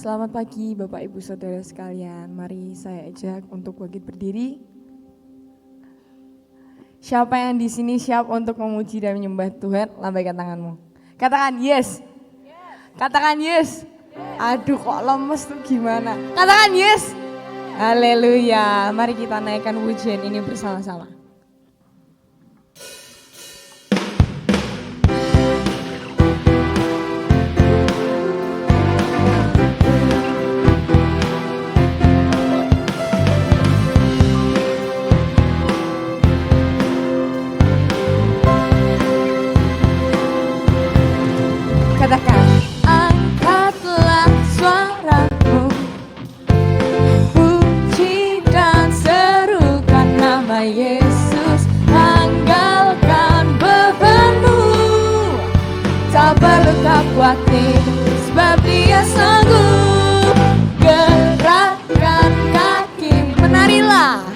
Selamat pagi Bapak Ibu Saudara sekalian. Mari saya ajak untuk bangkit berdiri. Siapa yang di sini siap untuk memuji dan menyembah Tuhan? Lambaikan tanganmu. Katakan yes. Katakan yes. Aduh kok lemes tuh gimana? Katakan yes. Haleluya. Mari kita naikkan pujian ini bersama-sama. Katakan, angkatlah suaramu, puji dan serukan nama Yesus, tanggalkan bebanmu, tak perlu kau khawatir, sebab Dia sanggup. Gerakkan kaki, menarilah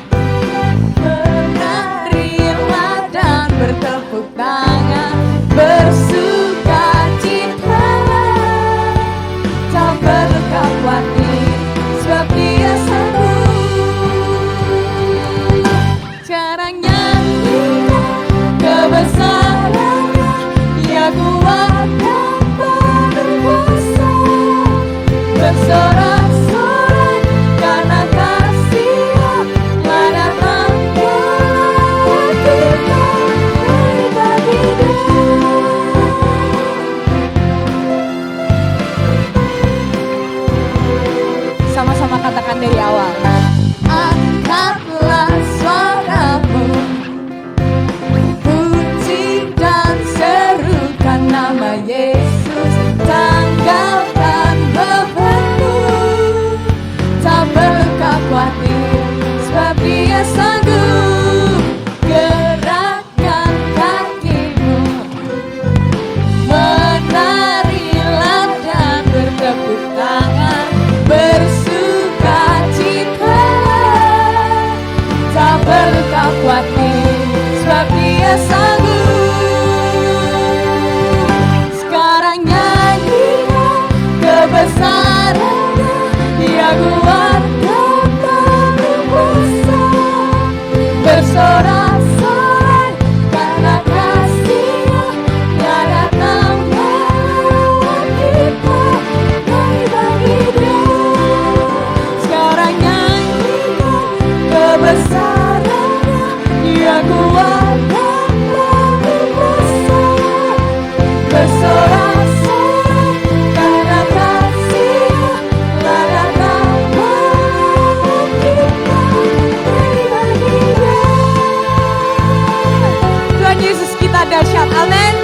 dan bertepuk tangan, bersuka cita, tak perlu kau khawatir, sebab Dia sanggup. Sekarang nyanyikan kebesaran-Nya, Dia kuat dan berkuasa, bersorak-sorai karena kasih-Nya telah datang melawat kita dari pagi dan sama-sama katakan dari awal. Angkatlah suaramu, puji dan serukan nama Yesus, tanggalkan bebanmu, tak perlu kau khawatir, sebab Dia sanggup. Gerakkan kakimu, menarilah dan bertepuk tangan, bersuka cita, tak perlu kau khawatir, sebab Dia sanggup. Sekarang nyanyikan kebesaran-Nya, Dia kuat dan berkuasa, bersorak-sorai karena kasih-Nya telah datang melawat kita dari pagi dan sekarang nyanyikan kebesaran-Nya, Dia kuat dan berkuasa, bersorak-sorai karena kasih-Nya telah datang melawat kita dari pagi dan Tuhan Yesus kita dahsyat, amin.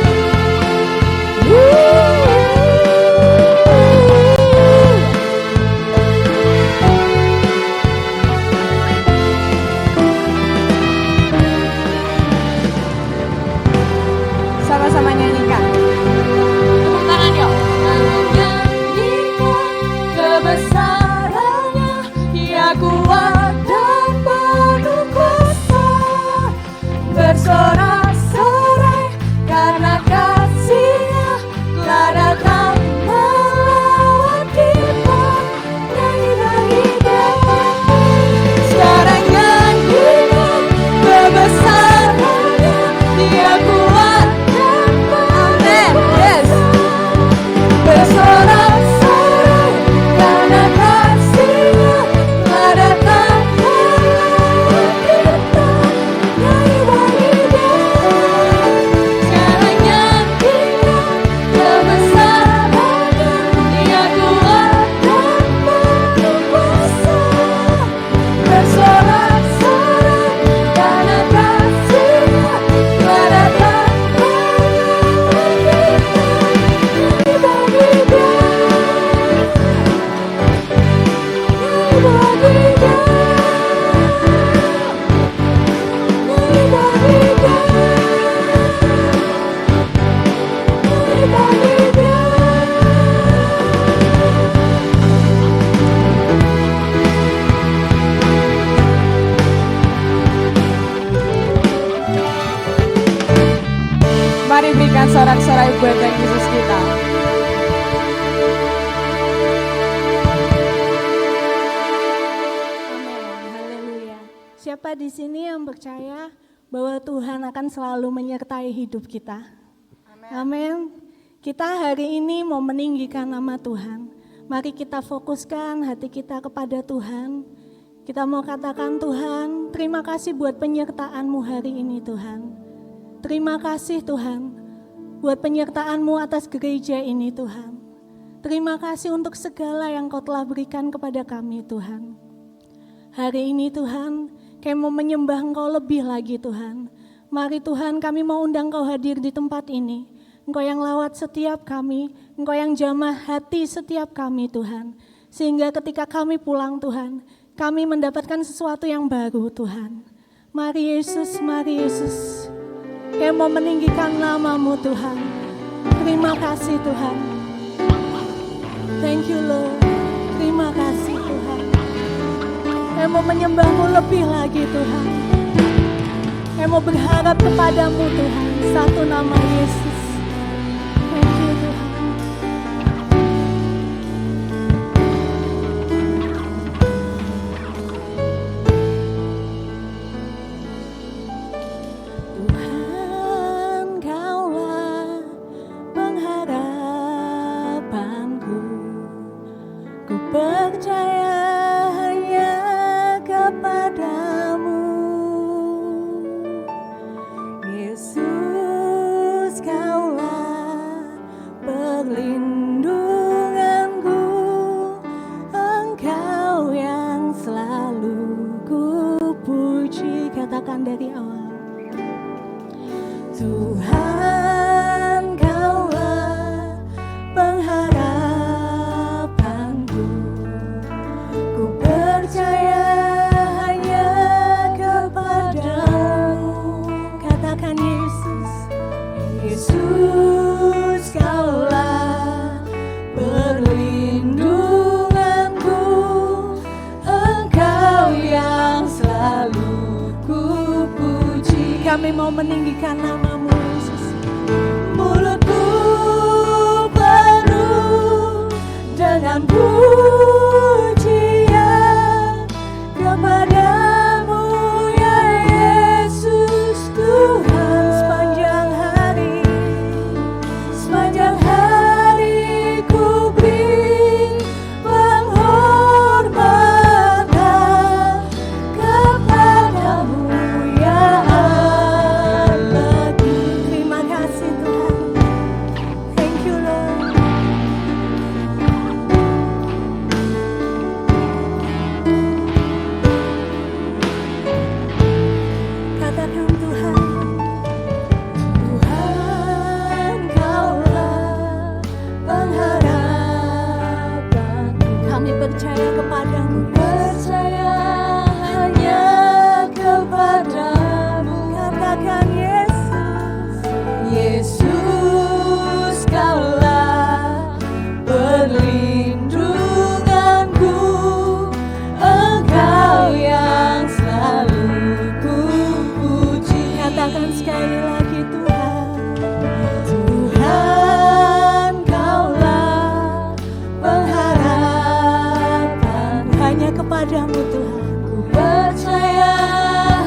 Sama-sama nyanyikan. Tepuk tangan yuk. Nyanyikan kebesaran-Nya, Dia kuat dan penuh kuasa, bersorak-sorai karena kasih-Nya telah datang melawat kita dari pagi dan sekarang nyanyikan kebesaran-Nya, Dia kuat dan penuh kuasa, bersorak-sorai karena kasih-Nya telah datang melawat kita dari pagi dan sekarang nyanyikan kebesaran-Nya, Dia kuat dan penuh kuasa, bersorak-sorai karena kasih-Nya telah datang melawat kita dari pagi Mari berikan sorak-sorai buat Tuhan Yesus kita. siapa di sini yang percaya bahwa Tuhan akan selalu menyertai hidup kita? Amin. Kita hari ini mau meninggikan nama Tuhan. Mari kita fokuskan hati kita kepada Tuhan. Kita mau katakan, Tuhan, terima kasih buat penyertaan-Mu hari ini Tuhan. Terima kasih Tuhan buat penyertaan-Mu atas gereja ini Tuhan. Terima kasih untuk segala yang Kau telah berikan kepada kami Tuhan. Hari ini Tuhan, kami mau menyembah Engkau lebih lagi Tuhan. Mari Tuhan, kami mau undang Kau hadir di tempat ini. Engkau yang lawat setiap kami, Engkau yang jamah hati setiap kami Tuhan. Sehingga ketika kami pulang Tuhan, kami mendapatkan sesuatu yang baru Tuhan. Mari Yesus, kami mau meninggikan nama-Mu Tuhan. Terima kasih Tuhan. Thank you Lord. Terima kasih Tuhan. Kami mau menyembah-Mu lebih lagi Tuhan. Kami mau berharap kepadamu Tuhan. Satu nama Yesus. Thank you Tuhan. Tuhan Kaulah pengharapanku. Ku percaya hanya kepadamu, Yesus, Kaulah perlindunganku, Engkau yang selalu ku puji. Katakan dari awal. Tuhan, Kaulah pengharapanku. Ku percaya hanya kepadamu. Katakan Yesus. Yesus, Kaulah perlindunganku, Engkau yang selalu ku puji. Kami mau meninggikan nama-Mu Yesus. Mulutku penuh dengan pujian kepadamu ya Yesus Tuhan. Sepanjang hari ku beri penghormatan kepadamu ya Allah. Terima kasih Tuhan. Thank you Lord. Katakan Tuhan. Tuhan, Kaulah pengharapanku. Kami percaya kepadamu. Percaya hanya kepadamu. Katakan Yesus. Yesus, Kaulah perlindunganku, Engkau yang selalu ku puji. Katakan sekali lagi Tuhan. Tuhan, Kaulah pengharapan hanya kepadamu Tuhan. Ku percaya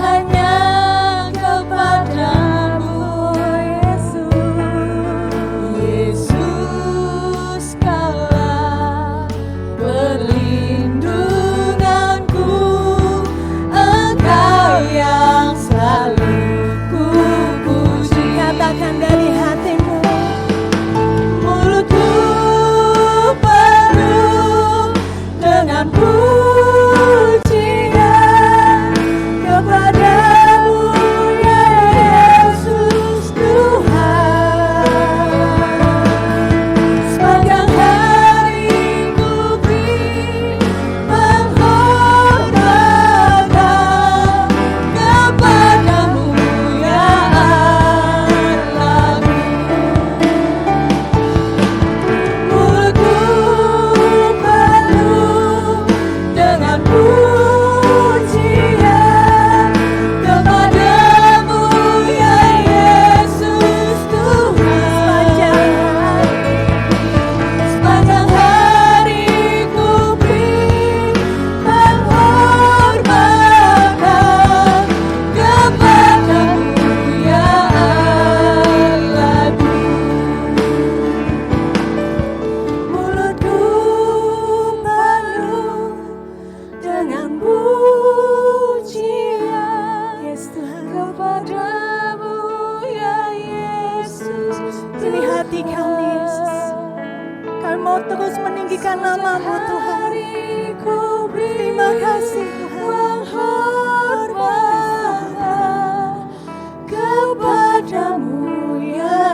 hanya kepadamu Yesus. Yesus, Kaulah perlindunganku, Engkau yang selalu ku puji. meninggikan nama-Mu Tuhan. Terima kasih Tuhan. Kepadamu ya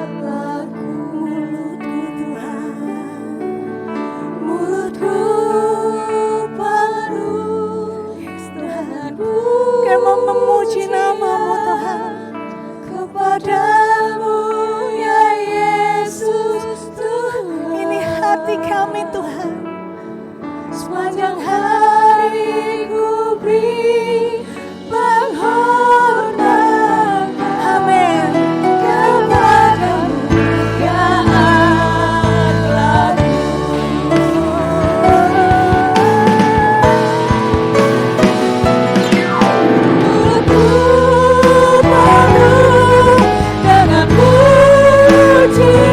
Allahku, mulutku Tuhan, mulutku penuh Tuhan, kami mau memuji nama-Mu Tuhan. Kepadamu ya Yesus Tuhan, ini hati kami Tuhan. Sepanjang hari ku beri penghormatan, amin, kepadamu ya Allahku. Mulutku penuh dengan pujian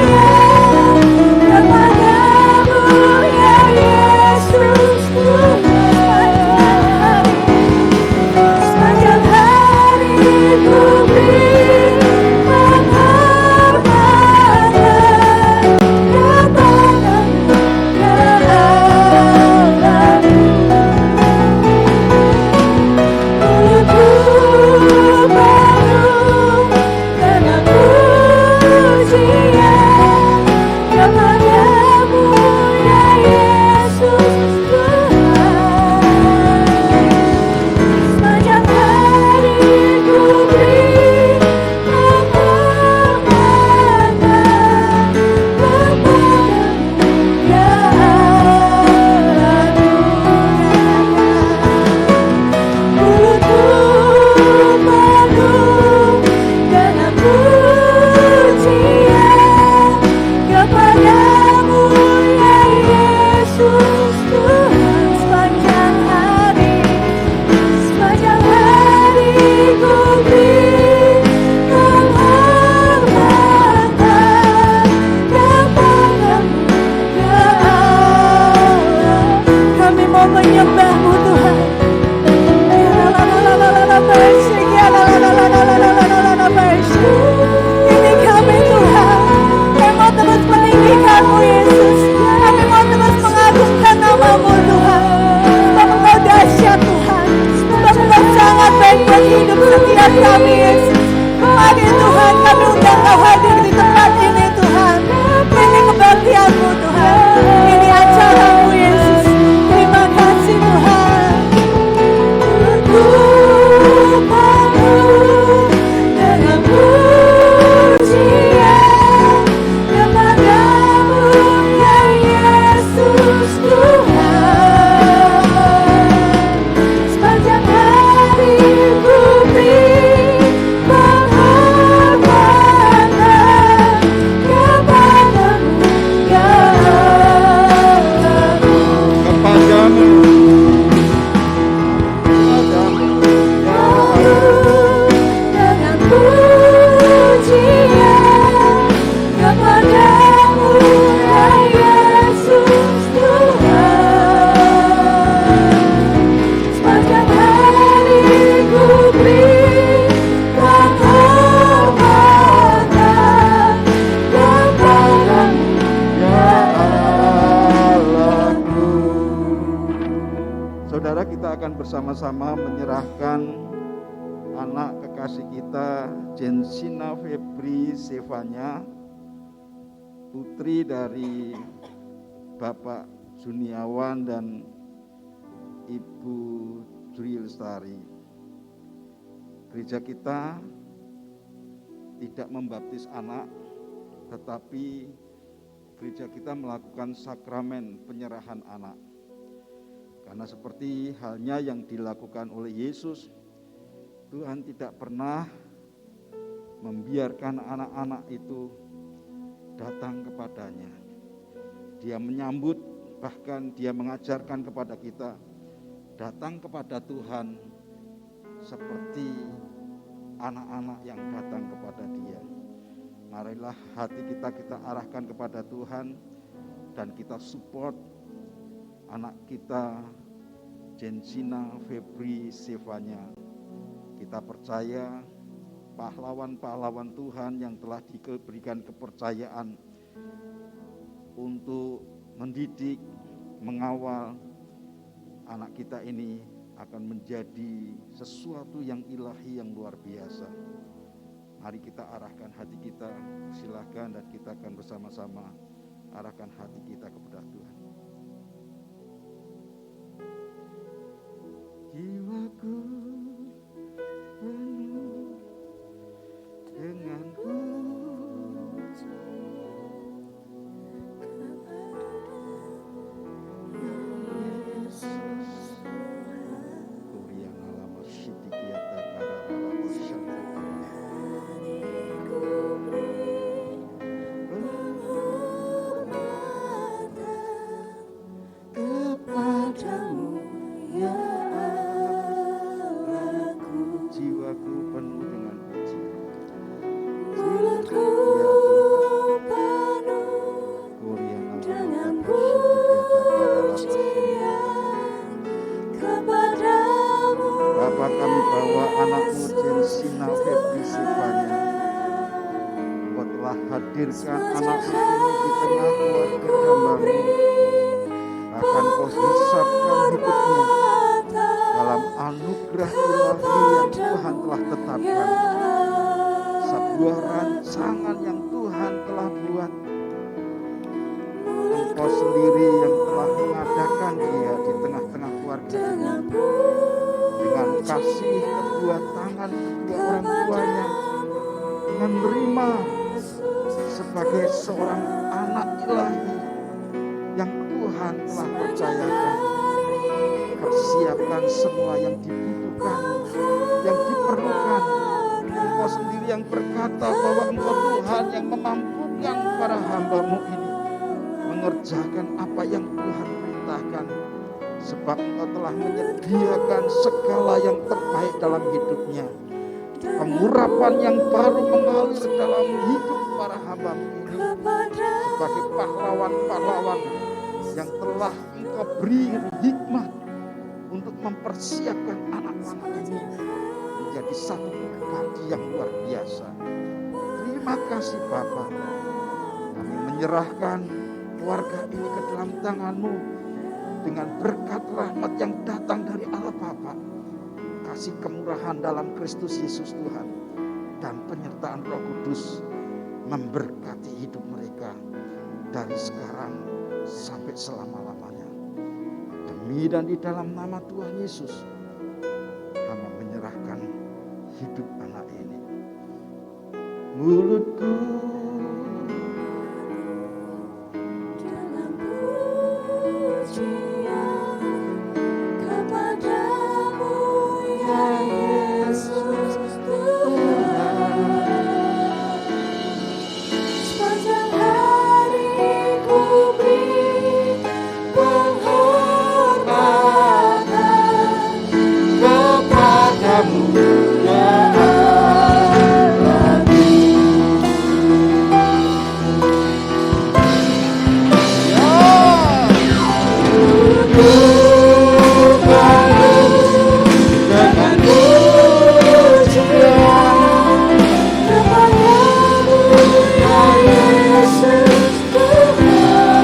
kepadamu ya Yesus Tuhan. Sepanjang hari ku beri penghormatan kepadamu ya Allahku. Mulutku penuh dengan pujian kepadamu ya Yesus Tuhan. Sepanjang hari ku beri penghormatan kepadamu ya Allahku. Mulutku penuh dengan pujian kepadamu ya Yesus Tuhan. Sepanjang hari ku beri penghormatan kepadamu ya Allah. Kami mau menyembah-Mu Tuhan. Ini kami Tuhan, kami mau terus meninggikan-Mu Yesus, kami mau terus mengagungkan nama-Mu Tuhan. Sebab Engkau dahsyat Tuhan, sebab Engkau sangat baik buat hidup setiap kami Yesus. Mari Tuhan, kami undang Kau hadir di tempat ini Tuhan. Ini kebaktian-Mu Tuhan, ini acara-Mu Yesus. Terima kasih Tuhan. Mulutku penuh dengan pujian kepadamu ya Yesus Tuhan. Sepanjang hari ku beri penghormatan kepadamu ya Allahku. Dengan pujian kepadamu ya Yesus Tuhan. Sepanjang hari ku beri penghormatan kepadamu ya Allahku. Saudara, kita akan bersama-sama menyerahkan anak kekasih kita, Jensina Febri Sevanya, putri dari Bapak Juniawan dan Ibu Dwi Lestari. Gereja kita tidak membaptis anak, tetapi gereja kita melakukan sakramen penyerahan anak. Karena seperti halnya yang dilakukan oleh Yesus, Tuhan tidak pernah membiarkan anak-anak itu datang kepadanya. Dia menyambut, bahkan dia mengajarkan kepada kita datang kepada Tuhan seperti anak-anak yang datang kepada Dia. Marilah hati kita arahkan kepada Tuhan dan kita support anak kita Jensina Febri Sevanya. Kita percaya pahlawan-pahlawan Tuhan yang telah diberikan kepercayaan untuk mendidik, mengawal anak kita ini akan menjadi sesuatu yang ilahi, yang luar biasa. Mari kita arahkan hati kita, silakan, dan kita akan bersama-sama arahkan hati kita kepada Tuhan. Jiwaku penuh dengan puji Yesus. Kurian alama sidikiata karara wasyata. Kepadamu ya Allahku, jiwaku penuh dengan puji. Mulutku penuh dengan pujian kepadamu. Bapa, kami bawa anakmu Jensina Febri Sivanya. Engkau telah hadirkan anakmu ini di tengah keluarga hamba-Mu. Akan Kau hisapkan hidupnya dalam anugerah ilahi yang Tuhan telah tetapkan. Sebuah rancangan yang Tuhan telah buat. Engkau sendiri yang telah mengadakan dia di tengah-tengah keluarga ini. Dengan kasih kedua tangan kedua orang tuanya, menerima sebagai seorang anak ilahi yang Tuhan telah percayakan. Persiapkan semua yang dibutuhkan, yang diperlukan. Engkau sendiri yang berkata bahwa Engkau Tuhan yang memampukan para hamba-Mu ini mengerjakan apa yang Tuhan perintahkan. Sebab Engkau telah menyediakan segala yang terbaik dalam hidupnya. Pengurapan yang baru mengalir dalam hidup para hamba-Mu ini sebagai pahlawan-pahlawan yang telah Engkau beri hikmat untuk mempersiapkan anak-anak ini menjadi satu pribadi yang luar biasa. Terima kasih Bapa. Kami menyerahkan keluarga ini ke dalam tangan-Mu dengan berkat rahmat yang datang dari Allah Bapa, kasih kemurahan dalam Kristus Yesus Tuhan, dan penyertaan Roh Kudus memberkati hidup mereka dari sekarang sampai selama-lamanya. Demi dan di dalam nama Tuhan Yesus, kami menyerahkan hidup anak ini. Mulutku Dengan pujian kepadamu ya Yesus Tuhan. Sepanjang hari ku beri penghormatan kepadamu ya dengan pujian kepadamu ya Yesus Tuhan.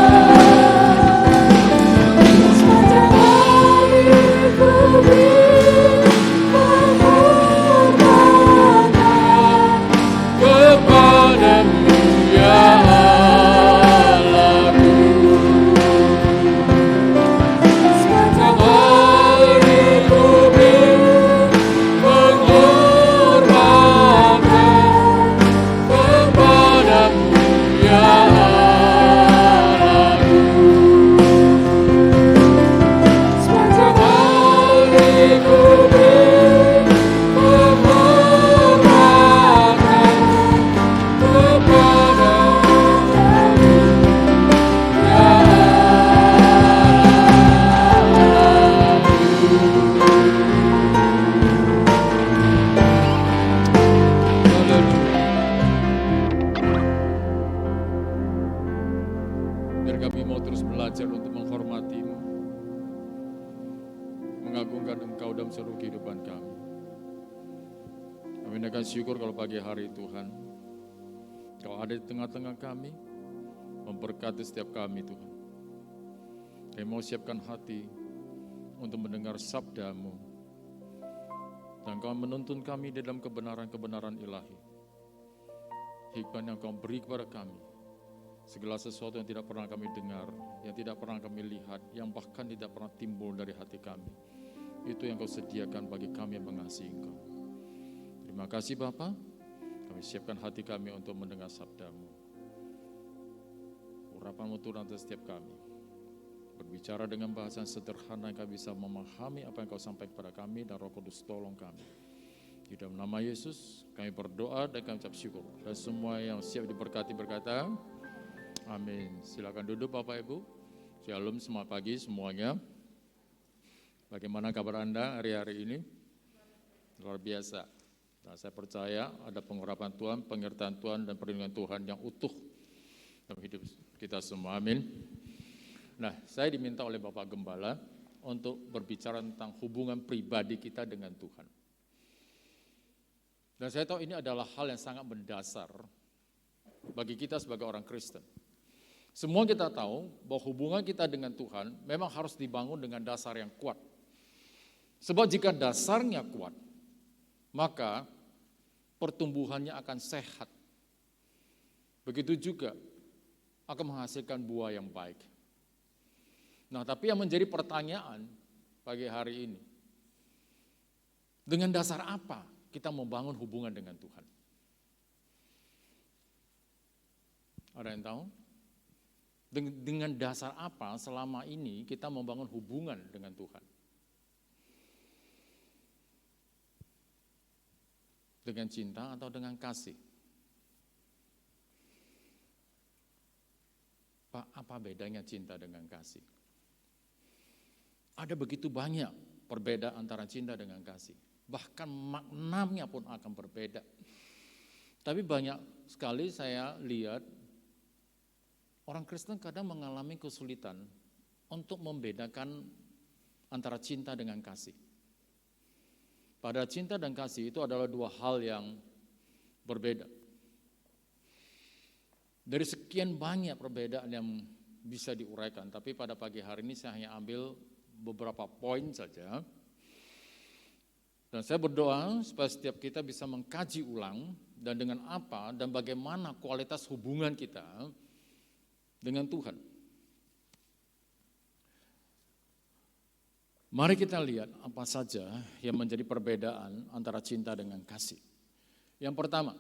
Sepanjang hari ku beri penghormatan kepadamu ya Allahku. sepanjang Hari ku beri penghormatan kepadamu ya Allahku. sepanjang Hari ku beri penghormatan kepadamu ya Biar kami mau terus belajar untuk menghormati-Mu, mengagungkan Engkau dalam seluruh kehidupan kami. Kami akan syukur kalau pagi hari Tuhan, Kau ada di tengah-tengah kami, memberkati setiap kami Tuhan. Kami mau siapkan hati untuk mendengar sabda-Mu. Dan Kau menuntun kami di dalam kebenaran-kebenaran ilahi. Hikmat yang Kau beri kepada kami. Segala sesuatu yang tidak pernah kami dengar, yang tidak pernah kami lihat, yang bahkan tidak pernah timbul dari hati kami. Itu yang Kau sediakan bagi kami yang mengasihi Engkau. Terima kasih Bapa. Kami siapkan hati kami untuk mendengar sabda-Mu. Urapan-Mu turun atas setiap kami. Berbicara dengan bahasa yang sederhana yang kami bisa memahami apa yang Kau sampaikan kepada kami, dan Roh Kudus tolong kami. Di dalam nama Yesus kami berdoa dan kami ucap syukur. Dan semua yang siap diberkati berkata, amin. Silakan duduk Bapak Ibu. Shalom, selamat pagi semuanya. Bagaimana kabar Anda hari-hari ini? Luar biasa. Dan saya percaya ada pengurapan Tuhan, penyertaan Tuhan, dan perlindungan Tuhan yang utuh dalam hidup kita semua. Amin. Nah, saya diminta oleh Bapak Gembala untuk berbicara tentang hubungan pribadi kita dengan Tuhan. Dan saya tahu ini adalah hal yang sangat mendasar bagi kita sebagai orang Kristen. Semua kita tahu bahwa hubungan kita dengan Tuhan memang harus dibangun dengan dasar yang kuat. Sebab jika dasarnya kuat, maka pertumbuhannya akan sehat. Begitu juga akan menghasilkan buah yang baik. Nah, tapi yang menjadi pertanyaan pagi hari ini, dengan dasar apa kita membangun hubungan dengan Tuhan? Ada yang tahu? Dengan dasar apa selama ini kita membangun hubungan dengan Tuhan? Dengan cinta atau dengan kasih? Pak, apa bedanya cinta dengan kasih? Ada begitu banyak perbedaan antara cinta dengan kasih. Bahkan maknanya pun akan berbeda. Tapi banyak sekali saya lihat orang Kristen kadang mengalami kesulitan untuk membedakan antara cinta dengan kasih. Padahal cinta dan kasih itu adalah dua hal yang berbeda. Dari sekian banyak perbedaan yang bisa diuraikan, tapi pada pagi hari ini saya hanya ambil beberapa poin saja. Dan saya berdoa supaya setiap kita bisa mengkaji ulang dan dengan apa dan bagaimana kualitas hubungan kita dengan Tuhan. Mari kita lihat apa saja yang menjadi perbedaan antara cinta dengan kasih. Yang pertama,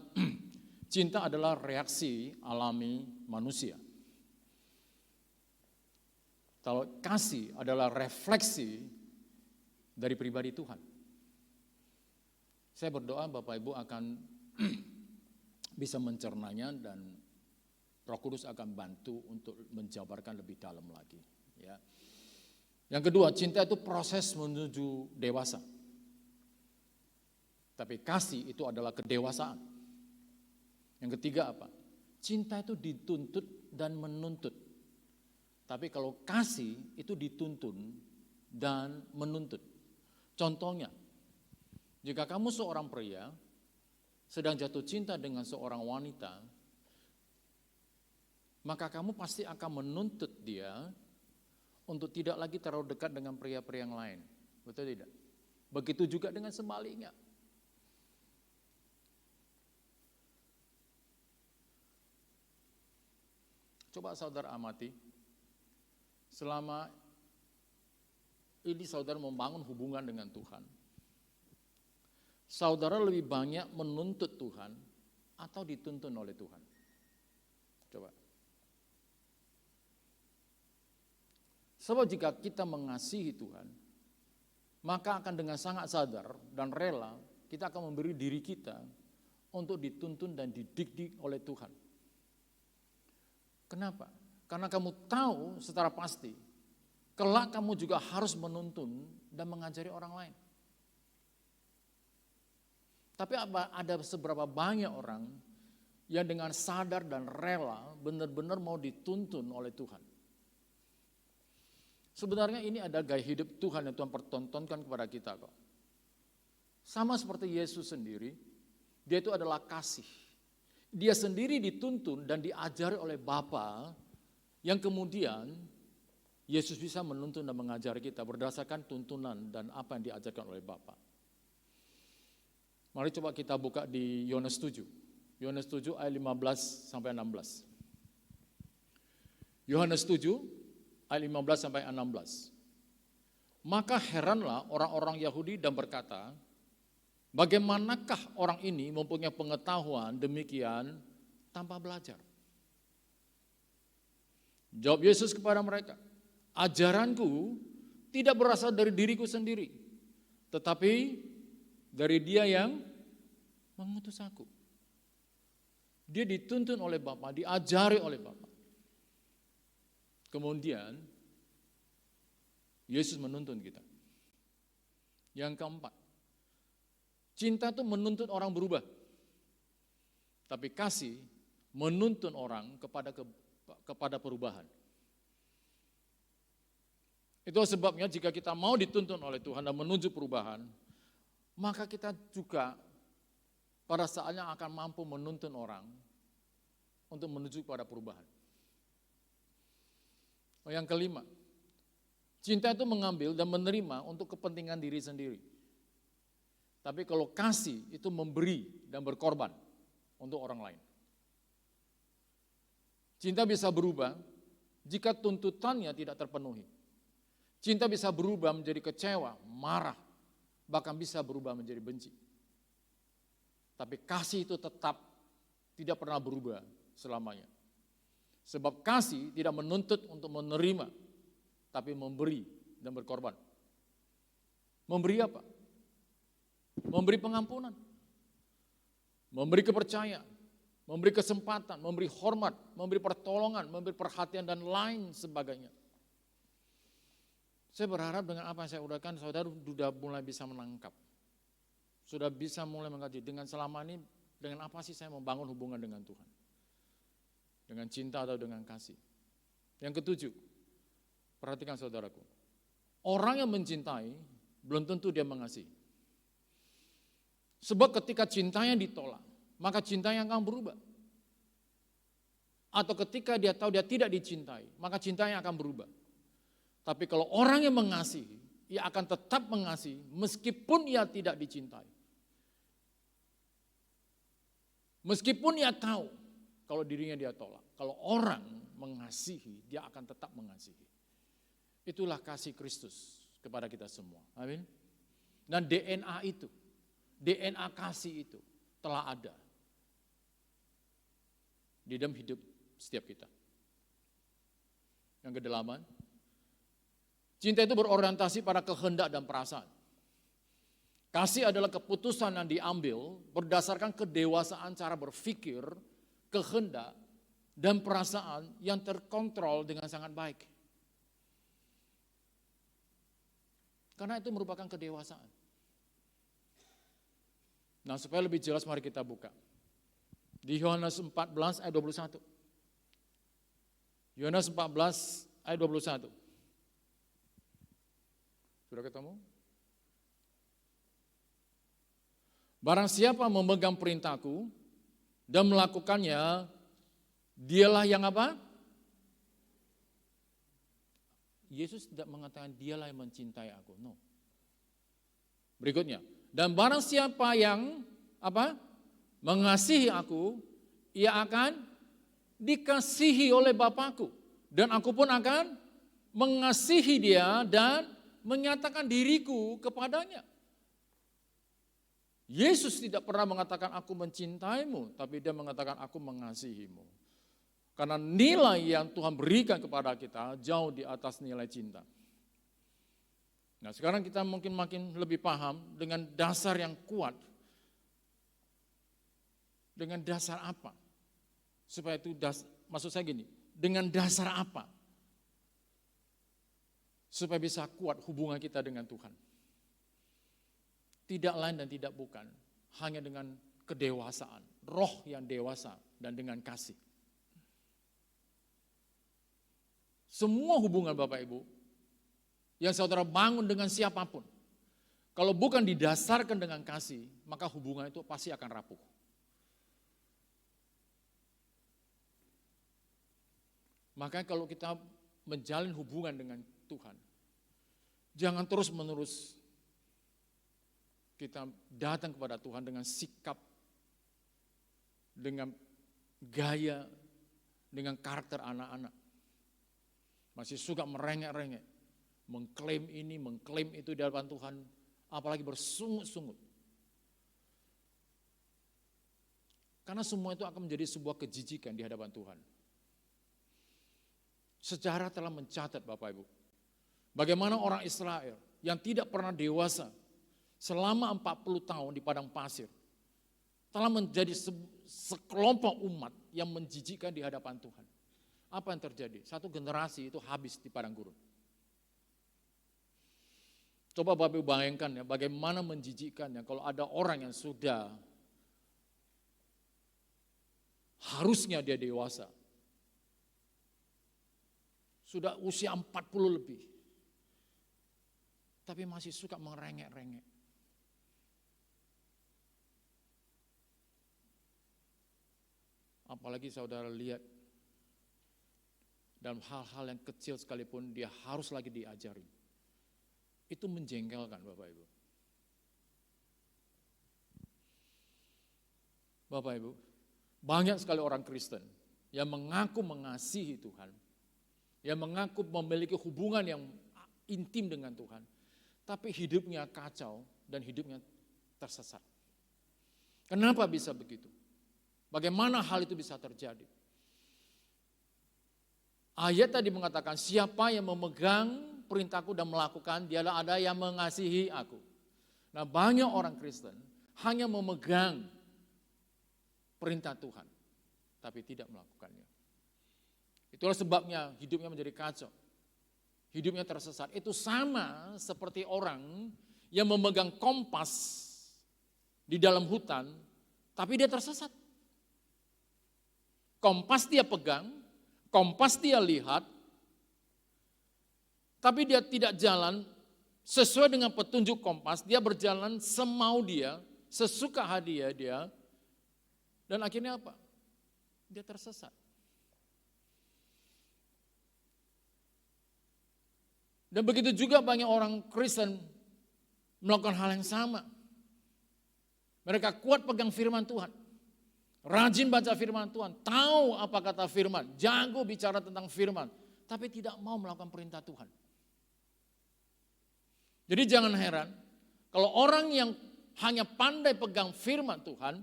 cinta adalah reaksi alami manusia. Kalau kasih adalah refleksi dari pribadi Tuhan. Saya berdoa Bapak Ibu akan bisa mencernanya dan Roh Kudus akan bantu untuk menjabarkan lebih dalam lagi. Ya. Yang kedua, cinta itu proses menuju dewasa. Tapi kasih itu adalah kedewasaan. Yang ketiga apa? Cinta itu dituntut dan menuntut. Tapi kalau kasih itu dituntun dan menuntut. Contohnya, jika kamu seorang pria sedang jatuh cinta dengan seorang wanita, maka kamu pasti akan menuntut dia untuk tidak lagi terlalu dekat dengan pria-pria yang lain. Betul tidak? Begitu juga dengan sebaliknya. Coba saudara amati. Selama ini saudara membangun hubungan dengan Tuhan, saudara lebih banyak menuntut Tuhan atau dituntun oleh Tuhan? Coba. Sebab jika kita mengasihi Tuhan, maka akan dengan sangat sadar dan rela kita akan memberi diri kita untuk dituntun dan dididik oleh Tuhan. Kenapa? Karena kamu tahu secara pasti, kelak kamu juga harus menuntun dan mengajari orang lain. Tapi ada seberapa banyak orang yang dengan sadar dan rela benar-benar mau dituntun oleh Tuhan. Sebenarnya ini ada gaya hidup Tuhan yang Tuhan pertontonkan kepada kita kok. Sama seperti Yesus sendiri, dia itu adalah kasih. Dia sendiri dituntun dan diajari oleh Bapa Yang kemudian Yesus bisa menuntun dan mengajari kita berdasarkan tuntunan dan apa yang diajarkan oleh Bapa. Mari coba kita buka di Yohanes 7. Yohanes 7 ayat 15 sampai 16. Yohanes 7 ayat 15 sampai 16. Maka heranlah orang-orang Yahudi dan berkata, bagaimanakah orang ini mempunyai pengetahuan demikian tanpa belajar? Jawab Yesus kepada mereka, ajaranku tidak berasal dari diriku sendiri, tetapi dari Dia yang mengutus aku. Dia dituntun oleh Bapa, diajari oleh Bapa. Kemudian Yesus menuntun kita. Yang keempat, cinta itu menuntun orang berubah. Tapi kasih menuntun orang kepada perubahan. Itu sebabnya jika kita mau dituntun oleh Tuhan dan menuju perubahan, maka kita juga pada saatnya akan mampu menuntun orang untuk menuju pada perubahan. Yang kelima, cinta itu mengambil dan menerima untuk kepentingan diri sendiri. Tapi kalau kasih itu memberi dan berkorban untuk orang lain. Cinta bisa berubah jika tuntutannya tidak terpenuhi. Cinta bisa berubah menjadi kecewa, marah, bahkan bisa berubah menjadi benci. Tapi kasih itu tetap tidak pernah berubah selamanya. Sebab kasih tidak menuntut untuk menerima, tapi memberi dan berkorban. Memberi apa? Memberi pengampunan, memberi kepercayaan, memberi kesempatan, memberi hormat, memberi pertolongan, memberi perhatian dan lain sebagainya. Saya berharap dengan apa yang saya uraikan, saudara sudah mulai bisa menangkap. Sudah bisa mulai mengkaji dengan selama ini, dengan apa sih saya membangun hubungan dengan Tuhan. Dengan cinta atau dengan kasih. Yang ketujuh, perhatikan saudaraku. Orang yang mencintai, belum tentu dia mengasihi. Sebab ketika cintanya ditolak, maka cintanya akan berubah. Atau ketika dia tahu dia tidak dicintai, maka cintanya akan berubah. Tapi kalau orang yang mengasihi, ia akan tetap mengasihi meskipun ia tidak dicintai. Meskipun ia tahu kalau dirinya dia tolak. Kalau orang mengasihi, dia akan tetap mengasihi. Itulah kasih Kristus kepada kita semua. Amin. Dan DNA itu, DNA kasih itu telah ada di dalam hidup setiap kita. Yang kedelapan, cinta itu berorientasi pada kehendak dan perasaan. Kasih adalah keputusan yang diambil berdasarkan kedewasaan cara berpikir, kehendak, dan perasaan yang terkontrol dengan sangat baik. Karena itu merupakan kedewasaan. Nah, supaya lebih jelas mari kita buka. Di Yohanes 14 ayat 21. Yohanes 14 ayat 21. Sudah ketemu? Barang siapa memegang perintahku dan melakukannya, dialah yang apa? Yesus tidak mengatakan dialah yang mencintai aku. No. Berikutnya. Dan barang siapa yang apa? Mengasihi aku, ia akan dikasihi oleh Bapakku. Dan aku pun akan mengasihi dia dan menyatakan diriku kepadanya. Yesus tidak pernah mengatakan aku mencintaimu, tapi dia mengatakan aku mengasihimu. Karena nilai yang Tuhan berikan kepada kita jauh di atas nilai cinta. Nah, sekarang kita mungkin makin lebih paham dengan dasar yang kuat. Dengan dasar apa? Supaya itu maksud saya gini, dengan dasar apa? Supaya bisa kuat hubungan kita dengan Tuhan. Tidak lain dan tidak bukan, hanya dengan kedewasaan, roh yang dewasa dan dengan kasih. Semua hubungan Bapak Ibu yang saudara bangun dengan siapapun, kalau bukan didasarkan dengan kasih, maka hubungan itu pasti akan rapuh. Maka kalau kita menjalin hubungan dengan Tuhan, jangan terus-menerus kita datang kepada Tuhan dengan sikap, dengan gaya, dengan karakter anak-anak. Masih suka merengek-rengek, mengklaim ini, mengklaim itu di hadapan Tuhan, apalagi bersungut-sungut. Karena semua itu akan menjadi sebuah kejijikan di hadapan Tuhan. Sejarah telah mencatat Bapak Ibu, bagaimana orang Israel yang tidak pernah dewasa selama 40 tahun di padang pasir telah menjadi sekelompok umat yang menjijikkan di hadapan Tuhan. Apa yang terjadi? Satu generasi itu habis di padang gurun. Coba Bapak Ibu bayangkan ya, bagaimana menjijikkannya kalau ada orang yang sudah harusnya dia dewasa, sudah usia 40 lebih, tapi masih suka merengek-rengek. Apalagi saudara lihat, dalam hal-hal yang kecil sekalipun dia harus lagi diajari. Itu menjengkelkan Bapak Ibu. Bapak Ibu, banyak sekali orang Kristen yang mengaku mengasihi Tuhan, yang mengaku memiliki hubungan yang intim dengan Tuhan, tapi hidupnya kacau dan hidupnya tersesat. Kenapa bisa begitu? Bagaimana hal itu bisa terjadi? Ayat tadi mengatakan, siapa yang memegang perintahku dan melakukan, dialah ada yang mengasihi aku. Nah, banyak orang Kristen hanya memegang perintah Tuhan, tapi tidak melakukannya. Itulah sebabnya hidupnya menjadi kacau. Hidupnya tersesat. Itu sama seperti orang yang memegang kompas di dalam hutan, tapi dia tersesat. Kompas dia pegang, kompas dia lihat, tapi dia tidak jalan sesuai dengan petunjuk kompas. Dia berjalan semau dia, sesuka hati dia, dan akhirnya apa? Dia tersesat. Dan begitu juga banyak orang Kristen melakukan hal yang sama. Mereka kuat pegang firman Tuhan, rajin baca firman Tuhan, tahu apa kata firman, jago bicara tentang firman, tapi tidak mau melakukan perintah Tuhan. Jadi jangan heran kalau orang yang hanya pandai pegang firman Tuhan,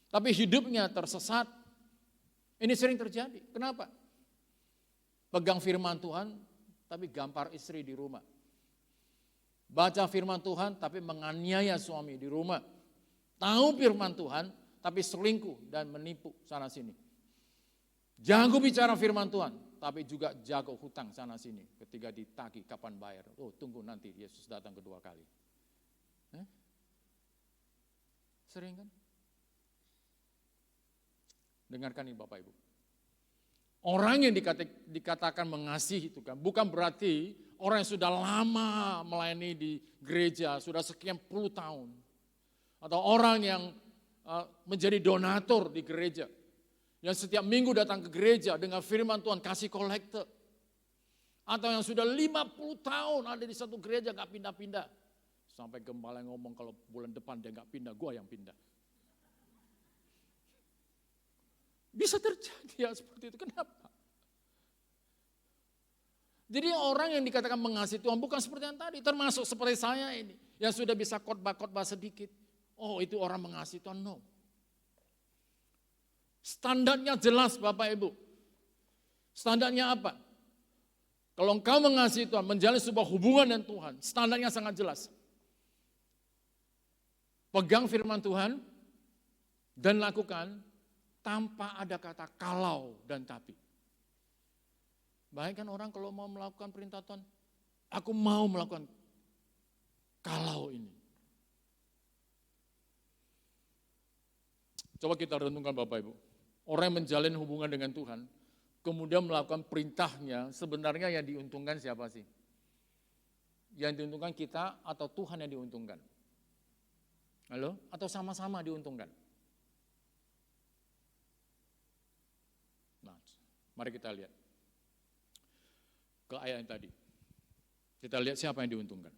tapi hidupnya tersesat. Ini sering terjadi. Kenapa? Pegang firman Tuhan, tapi gampar istri di rumah. Baca firman Tuhan, tapi menganiaya suami di rumah. Tahu firman Tuhan, tapi selingkuh dan menipu sana sini. Jago bicara firman Tuhan, tapi juga jago hutang sana sini. Ketika ditagih kapan bayar, oh tunggu nanti Yesus datang kedua kali. Sering kan? Dengarkan ini Bapak Ibu. Orang yang dikatakan mengasihi itu kan bukan berarti orang yang sudah lama melayani di gereja, sudah sekian puluh tahun. Atau orang yang menjadi donatur di gereja. Yang setiap minggu datang ke gereja dengan firman Tuhan kasih kolekte. Atau yang sudah 50 tahun ada di satu gereja gak pindah-pindah. Sampai gembala ngomong kalau bulan depan dia gak pindah, gua yang pindah. Bisa terjadi ya seperti itu. Kenapa? Jadi orang yang dikatakan mengasihi Tuhan bukan seperti yang tadi. Termasuk seperti saya ini. Yang sudah bisa khotbah-khotbah sedikit. Oh itu orang mengasihi Tuhan. No. Standarnya jelas Bapak Ibu. Standarnya apa? Kalau engkau mengasihi Tuhan, menjalin sebuah hubungan dengan Tuhan. Standarnya sangat jelas. Pegang firman Tuhan. Dan lakukan tanpa ada kata kalau dan tapi. Bayangkan orang kalau mau melakukan perintah Tuhan, aku mau melakukan kalau ini. Coba kita renungkan Bapak Ibu. Orang yang menjalin hubungan dengan Tuhan, kemudian melakukan perintahnya, sebenarnya yang diuntungkan siapa sih? Yang diuntungkan kita atau Tuhan yang diuntungkan? Halo? Atau sama-sama diuntungkan? Nah, mari kita lihat. ke ayat yang tadi. Kita lihat siapa yang diuntungkan.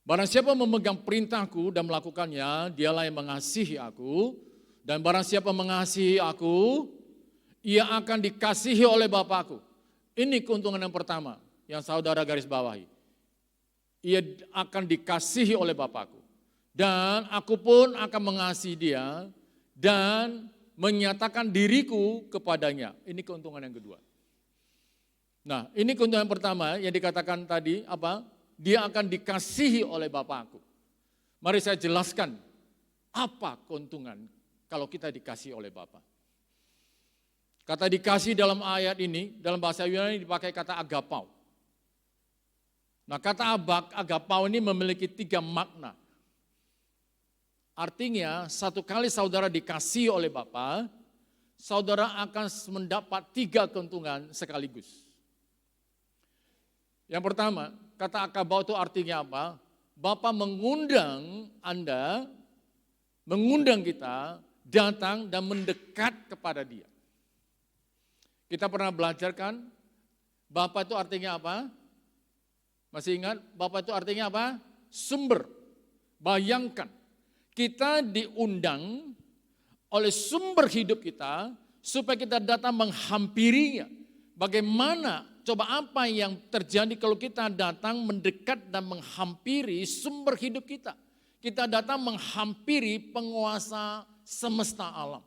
Barang siapa memegang perintahku dan melakukannya, dialah yang mengasihi aku. Dan barang siapa mengasihi aku, ia akan dikasihi oleh Bapakku. Ini keuntungan yang pertama yang saudara garis bawahi. Ia akan dikasihi oleh Bapakku. Dan aku pun akan mengasihi dia dan menyatakan diriku kepadanya. Ini keuntungan yang kedua. Nah, ini keuntungan yang pertama yang dikatakan tadi apa? Dia akan dikasihi oleh Bapakku. Mari saya jelaskan apa keuntungan kalau kita dikasihi oleh Bapa. Kata dikasih dalam ayat ini, dalam bahasa Yunani dipakai kata agapau. Nah, kata agapau ini memiliki 3 makna. Artinya, satu kali saudara dikasihi oleh Bapa, saudara akan mendapat 3 keuntungan sekaligus. Yang pertama, kata agapau itu artinya apa? Bapa mengundang Anda, mengundang kita datang dan mendekat kepada Dia. Kita pernah belajar kan, Bapa itu artinya apa? Masih ingat, Bapa itu artinya apa? Sumber. Bayangkan, kita diundang oleh sumber hidup kita, supaya kita datang menghampirinya. Bagaimana, coba apa yang terjadi kalau kita datang mendekat dan menghampiri sumber hidup kita? Kita datang menghampiri penguasa semesta alam.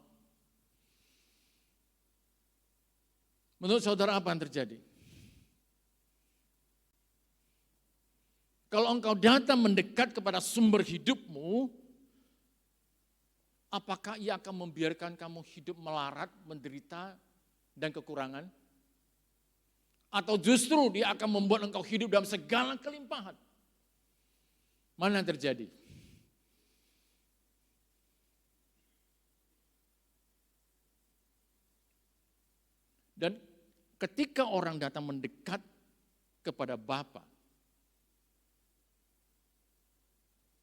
Menurut saudara apa yang terjadi? Kalau engkau datang mendekat kepada sumber hidupmu, apakah ia akan membiarkan kamu hidup melarat, menderita, dan kekurangan? Atau justru dia akan membuat engkau hidup dalam segala kelimpahan? Mana yang terjadi? Dan ketika orang datang mendekat kepada Bapa,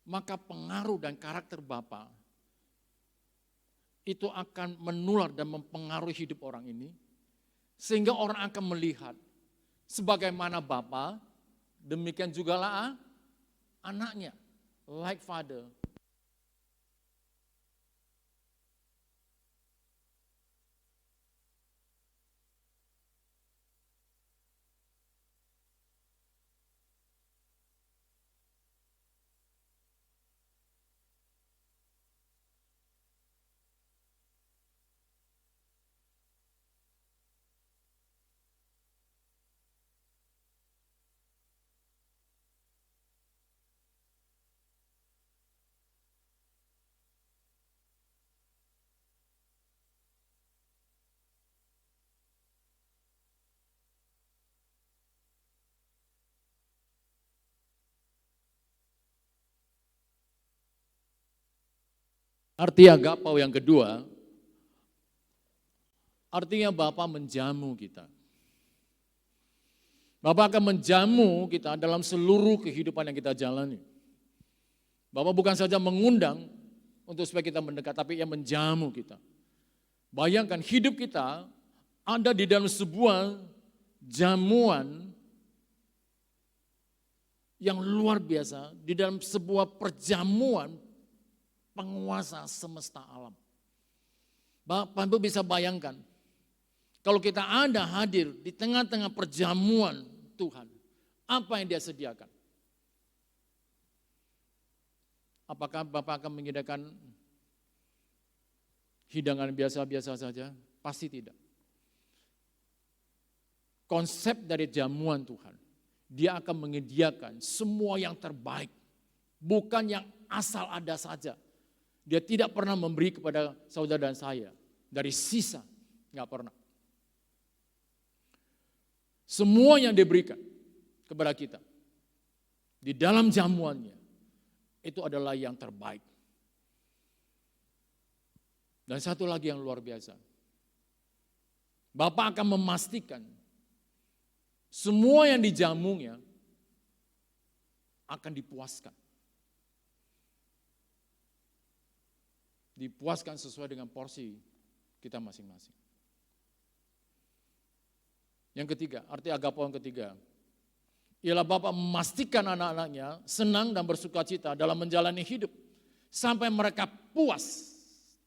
maka pengaruh dan karakter Bapa itu akan menular dan mempengaruhi hidup orang ini, sehingga orang akan melihat sebagaimana Bapa, demikian jugalah anaknya, like father. Arti agapau yang kedua, artinya Bapa menjamu kita. Bapa akan menjamu kita dalam seluruh kehidupan yang kita jalani. Bapa bukan saja mengundang untuk supaya kita mendekat, tapi Ia menjamu kita. Bayangkan hidup kita ada di dalam sebuah jamuan yang luar biasa, di dalam sebuah perjamuan penguasa semesta alam. Bapak Ibu bisa bayangkan, kalau kita ada hadir di tengah-tengah perjamuan Tuhan, apa yang Dia sediakan? Apakah Bapak akan menyediakan hidangan biasa-biasa saja? Pasti tidak. Konsep dari jamuan Tuhan, Dia akan menyediakan semua yang terbaik, bukan yang asal ada saja. Dia tidak pernah memberi kepada saudara dan saya dari sisa, nggak pernah. Semua yang diberikan kepada kita di dalam jamuannya itu adalah yang terbaik. Dan satu lagi yang luar biasa, Bapa akan memastikan semua yang dijamunya akan dipuaskan. Dipuaskan sesuai dengan porsi kita masing-masing. Yang ketiga, arti agapo yang ketiga, ialah Bapa memastikan anak-anaknya senang dan bersukacita dalam menjalani hidup sampai mereka puas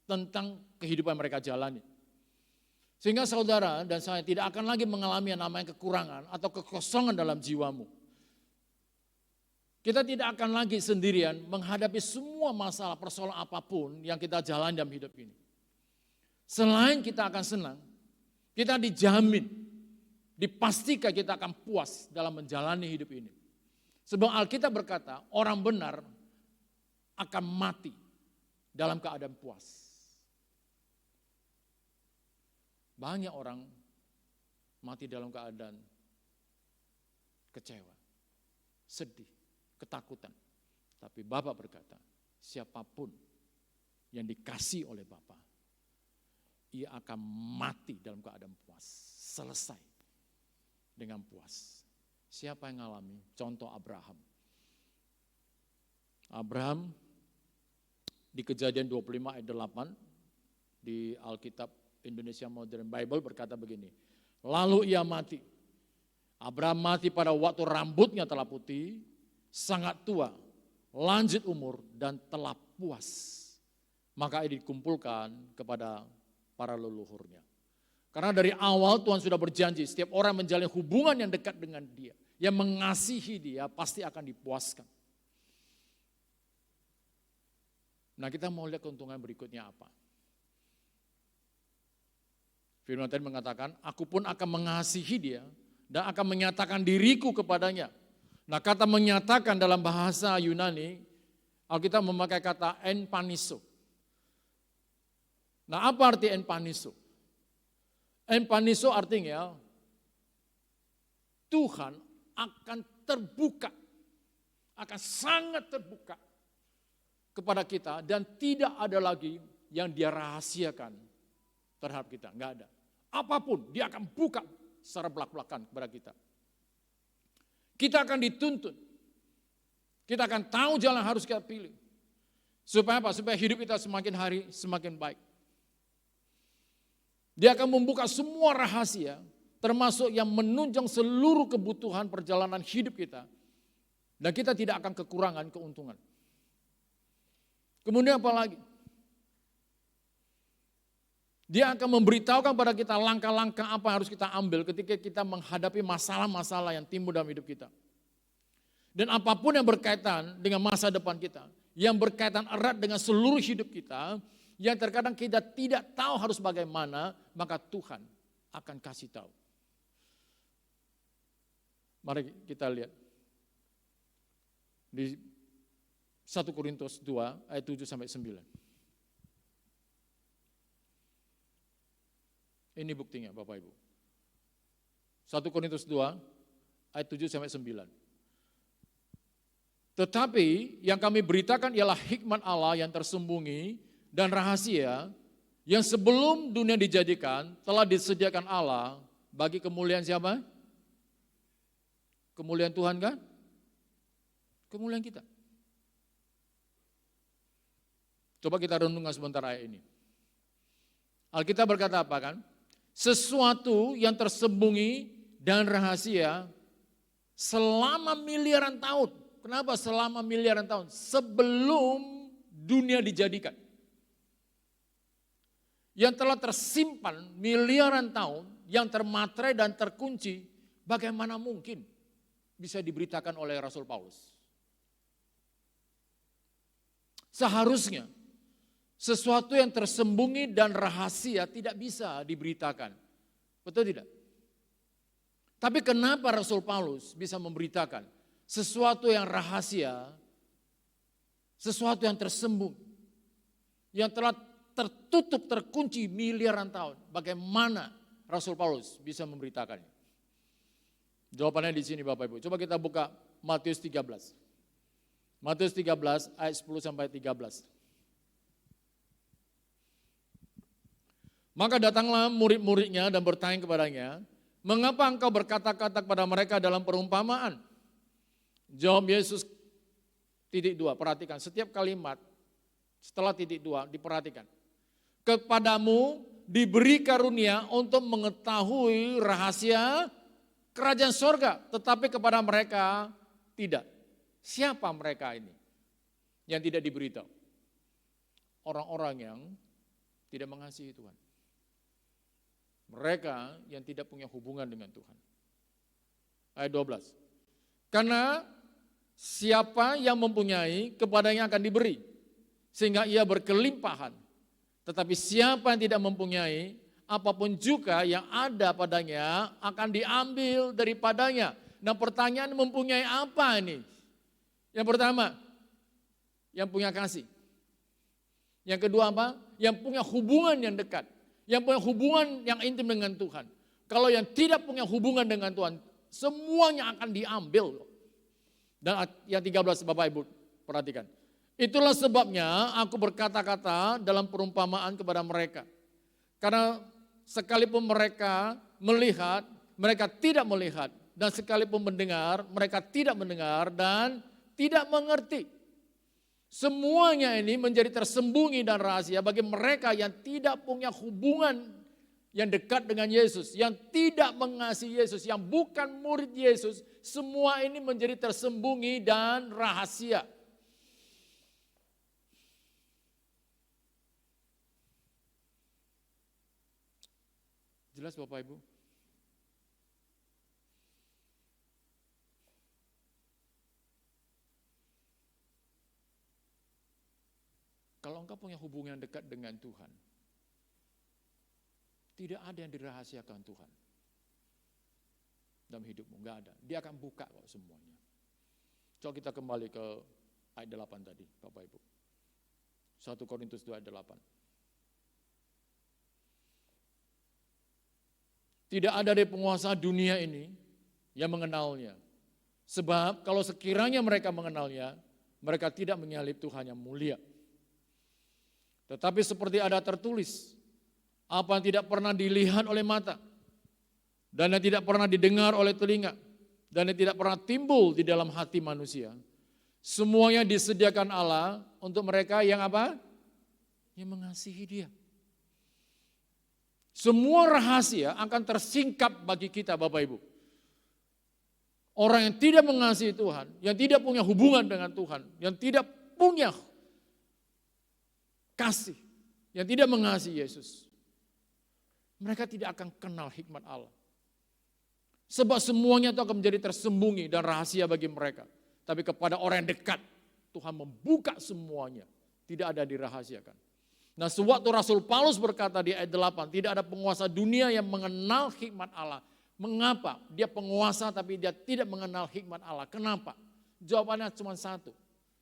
tentang kehidupan mereka jalani. Sehingga saudara dan saya tidak akan lagi mengalami yang namanya kekurangan atau kekosongan dalam jiwamu. Kita tidak akan lagi sendirian menghadapi semua masalah persoalan apapun yang kita jalani dalam hidup ini. Selain kita akan senang, kita dijamin, dipastikan kita akan puas dalam menjalani hidup ini. Sebab Alkitab berkata, orang benar akan mati dalam keadaan puas. Banyak orang mati dalam keadaan kecewa, sedih, ketakutan. Tapi Bapa berkata, siapapun yang dikasih oleh Bapa, ia akan mati dalam keadaan puas. Selesai dengan puas. Siapa yang mengalami? Contoh Abraham. Abraham di Kejadian 25 ayat 8 di Alkitab Indonesia Modern Bible berkata begini. Lalu ia mati. Abraham mati pada waktu rambutnya telah putih, sangat tua, lanjut umur dan telah puas. Maka ia dikumpulkan kepada para leluhurnya. Karena dari awal Tuhan sudah berjanji setiap orang menjalin hubungan yang dekat dengan dia, yang mengasihi dia pasti akan dipuaskan. Nah, kita mau lihat keuntungan berikutnya apa. Firman Tuhan mengatakan, aku pun akan mengasihi dia dan akan menyatakan diriku kepadanya. Nah, kata menyatakan dalam bahasa Yunani, Alkitab memakai kata enpaniso. Nah, apa arti enpaniso? Enpaniso artinya Tuhan akan terbuka, akan sangat terbuka kepada kita dan tidak ada lagi yang dia rahasiakan terhadap kita, enggak ada. Apapun dia akan buka secara belak-belakan kepada kita. Kita akan dituntun. Kita akan tahu jalan harus kita pilih. Supaya apa? Supaya hidup kita semakin hari semakin baik. Dia akan membuka semua rahasia, termasuk yang menunjang seluruh kebutuhan perjalanan hidup kita. Dan kita tidak akan kekurangan keuntungan. Kemudian apa lagi? Dia akan memberitahukan pada kita langkah-langkah apa yang harus kita ambil ketika kita menghadapi masalah-masalah yang timbul dalam hidup kita. Dan apapun yang berkaitan dengan masa depan kita, yang berkaitan erat dengan seluruh hidup kita, yang terkadang kita tidak tahu harus bagaimana, maka Tuhan akan kasih tahu. Mari kita lihat. Di 1 Korintus 2 ayat 7 sampai 9. Ini buktinya Bapak Ibu. 1 Korintus 2 ayat 7 sampai 9. Tetapi yang kami beritakan ialah hikmat Allah yang tersembunyi dan rahasia yang sebelum dunia dijadikan telah disediakan Allah bagi kemuliaan siapa? Kemuliaan Tuhan kan? Kemuliaan kita. Coba kita renungkan sebentar ayat ini. Alkitab berkata apa kan? Sesuatu yang tersembunyi dan rahasia selama miliaran tahun. Kenapa selama miliaran tahun? Sebelum dunia dijadikan. Yang telah tersimpan miliaran tahun, yang termaterai dan terkunci, bagaimana mungkin bisa diberitakan oleh Rasul Paulus? Seharusnya sesuatu yang tersembunyi dan rahasia tidak bisa diberitakan. Betul tidak? Tapi kenapa Rasul Paulus bisa memberitakan sesuatu yang rahasia, sesuatu yang tersembunyi, yang telah tertutup, terkunci miliaran tahun. Bagaimana Rasul Paulus bisa memberitakannya? Jawabannya di sini Bapak Ibu. Coba kita buka Matius 13. Matius 13 ayat 10 sampai 13. Maka datanglah murid-muridnya dan bertanya kepadanya, mengapa engkau berkata-kata kepada mereka dalam perumpamaan? Jawab Yesus, titik 2, perhatikan setiap kalimat setelah titik 2 diperhatikan. Kepadamu diberi karunia untuk mengetahui rahasia kerajaan sorga, tetapi kepada mereka tidak. Siapa mereka ini yang tidak diberitahu? Orang-orang yang tidak mengasihi Tuhan. Mereka yang tidak punya hubungan dengan Tuhan. Ayat 12. Karena siapa yang mempunyai, kepadanya akan diberi, sehingga ia berkelimpahan. Tetapi siapa yang tidak mempunyai, apapun juga yang ada padanya akan diambil daripadanya. Nah, pertanyaan, mempunyai apa ini? Yang pertama, yang punya kasih. Yang kedua apa? Yang punya hubungan yang dekat. Yang punya hubungan yang intim dengan Tuhan. Kalau yang tidak punya hubungan dengan Tuhan, semuanya akan diambil. Dan yang 13 Bapak Ibu perhatikan. Itulah sebabnya aku berkata-kata dalam perumpamaan kepada mereka. Karena sekalipun mereka melihat, mereka tidak melihat. Dan sekalipun mendengar, mereka tidak mendengar dan tidak mengerti. Semuanya ini menjadi tersembunyi dan rahasia bagi mereka yang tidak punya hubungan yang dekat dengan Yesus, yang tidak mengasihi Yesus, yang bukan murid Yesus. Semua ini menjadi tersembunyi dan rahasia. Jelas Bapak Ibu? Kalau engkau punya hubungan dekat dengan Tuhan, tidak ada yang dirahasiakan Tuhan dalam hidupmu, enggak ada. Dia akan buka kok semuanya. Coba kita kembali ke ayat 8 tadi, Bapak Ibu. 1 Korintus 2 ayat 8. Tidak ada dari penguasa dunia ini yang mengenalnya. Sebab kalau sekiranya mereka mengenalnya, mereka tidak menyalib Tuhan yang mulia. Tetapi seperti ada tertulis, apa yang tidak pernah dilihat oleh mata, dan yang tidak pernah didengar oleh telinga, dan yang tidak pernah timbul di dalam hati manusia, semuanya disediakan Allah untuk mereka yang apa? Yang mengasihi Dia. Semua rahasia akan tersingkap bagi kita Bapak Ibu. Orang yang tidak mengasihi Tuhan, yang tidak punya hubungan dengan Tuhan, yang tidak punya kasih, yang tidak mengasihi Yesus, mereka tidak akan kenal hikmat Allah. Sebab semuanya itu akan menjadi tersembunyi dan rahasia bagi mereka. Tapi kepada orang yang dekat, Tuhan membuka semuanya, tidak ada dirahasiakan. Nah, sewaktu Rasul Paulus berkata di ayat 8, tidak ada penguasa dunia yang mengenal hikmat Allah. Mengapa? Dia penguasa tapi dia tidak mengenal hikmat Allah. Kenapa? Jawabannya cuma satu.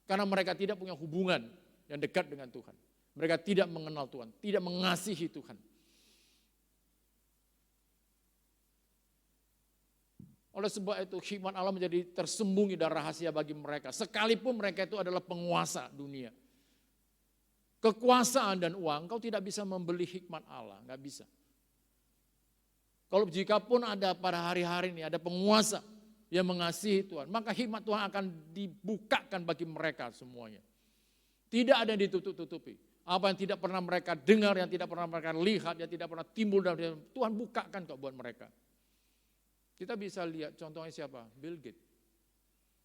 Karena mereka tidak punya hubungan yang dekat dengan Tuhan. Mereka tidak mengenal Tuhan, tidak mengasihi Tuhan. Oleh sebab itu hikmat Allah menjadi tersembunyi dan rahasia bagi mereka. Sekalipun mereka itu adalah penguasa dunia. Kekuasaan dan uang, kau tidak bisa membeli hikmat Allah, nggak bisa. Kalau jika pun ada pada hari-hari ini ada penguasa yang mengasihi Tuhan, maka hikmat Tuhan akan dibukakan bagi mereka semuanya. Tidak ada yang ditutup-tutupi. Apa yang tidak pernah mereka dengar, yang tidak pernah mereka lihat, yang tidak pernah timbul dalam diri, Tuhan bukakan kok buat mereka. Kita bisa lihat contohnya siapa? Bill Gates.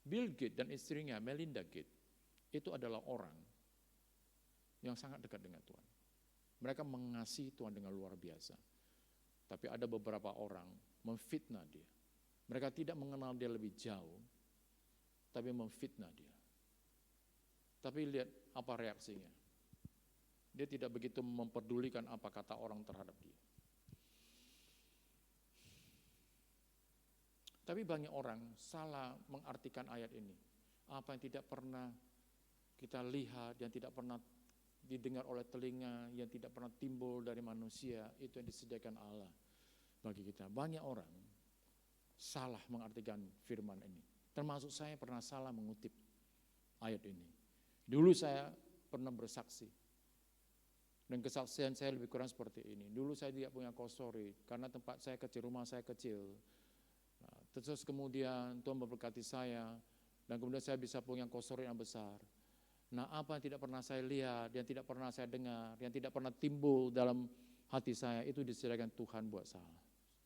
Bill Gates dan istrinya Melinda Gates itu adalah orang yang sangat dekat dengan Tuhan. Mereka mengasihi Tuhan dengan luar biasa. Tapi ada beberapa orang memfitnah dia. Mereka tidak mengenal dia lebih jauh, tapi memfitnah dia. Tapi lihat apa reaksinya. Dia tidak begitu memperdulikan apa kata orang terhadap dia. Tapi banyak orang salah mengartikan ayat ini. Apa yang tidak pernah kita lihat, yang tidak pernah didengar oleh telinga, yang tidak pernah timbul dari manusia, itu yang disediakan Allah bagi kita. Banyak orang salah mengartikan firman ini. Termasuk saya pernah salah mengutip ayat ini. Dulu saya pernah bersaksi. Dan kesaksian saya lebih kurang seperti ini. Dulu saya tidak punya kosori, karena tempat saya kecil, rumah saya kecil. Nah, terus kemudian Tuhan memberkati saya, dan kemudian saya bisa punya kosori yang besar. Nah, apa yang tidak pernah saya lihat, yang tidak pernah saya dengar, yang tidak pernah timbul dalam hati saya, itu disediakan Tuhan buat saya.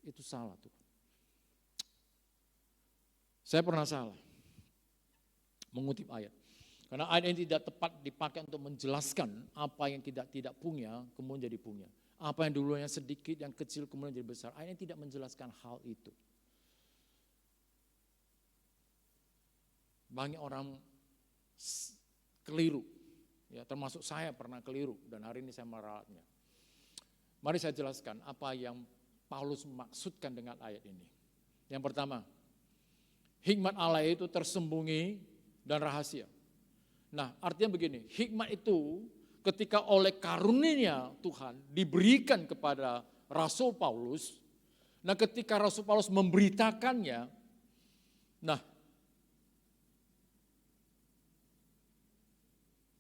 Itu salah Tuhan. Saya pernah salah mengutip ayat. Karena ayat ini tidak tepat dipakai untuk menjelaskan apa yang tidak punya, kemudian jadi punya. Apa yang dulunya sedikit, yang kecil, kemudian jadi besar. Ayat ini tidak menjelaskan hal itu. Banyak orang keliru, ya, termasuk saya pernah keliru, dan hari ini saya meralatnya. Mari saya jelaskan apa yang Paulus maksudkan dengan ayat ini. Yang pertama, hikmat Allah itu tersembunyi dan rahasia. Nah, artinya begini, hikmat itu ketika oleh karunia Tuhan diberikan kepada Rasul Paulus, nah ketika Rasul Paulus memberitakannya, nah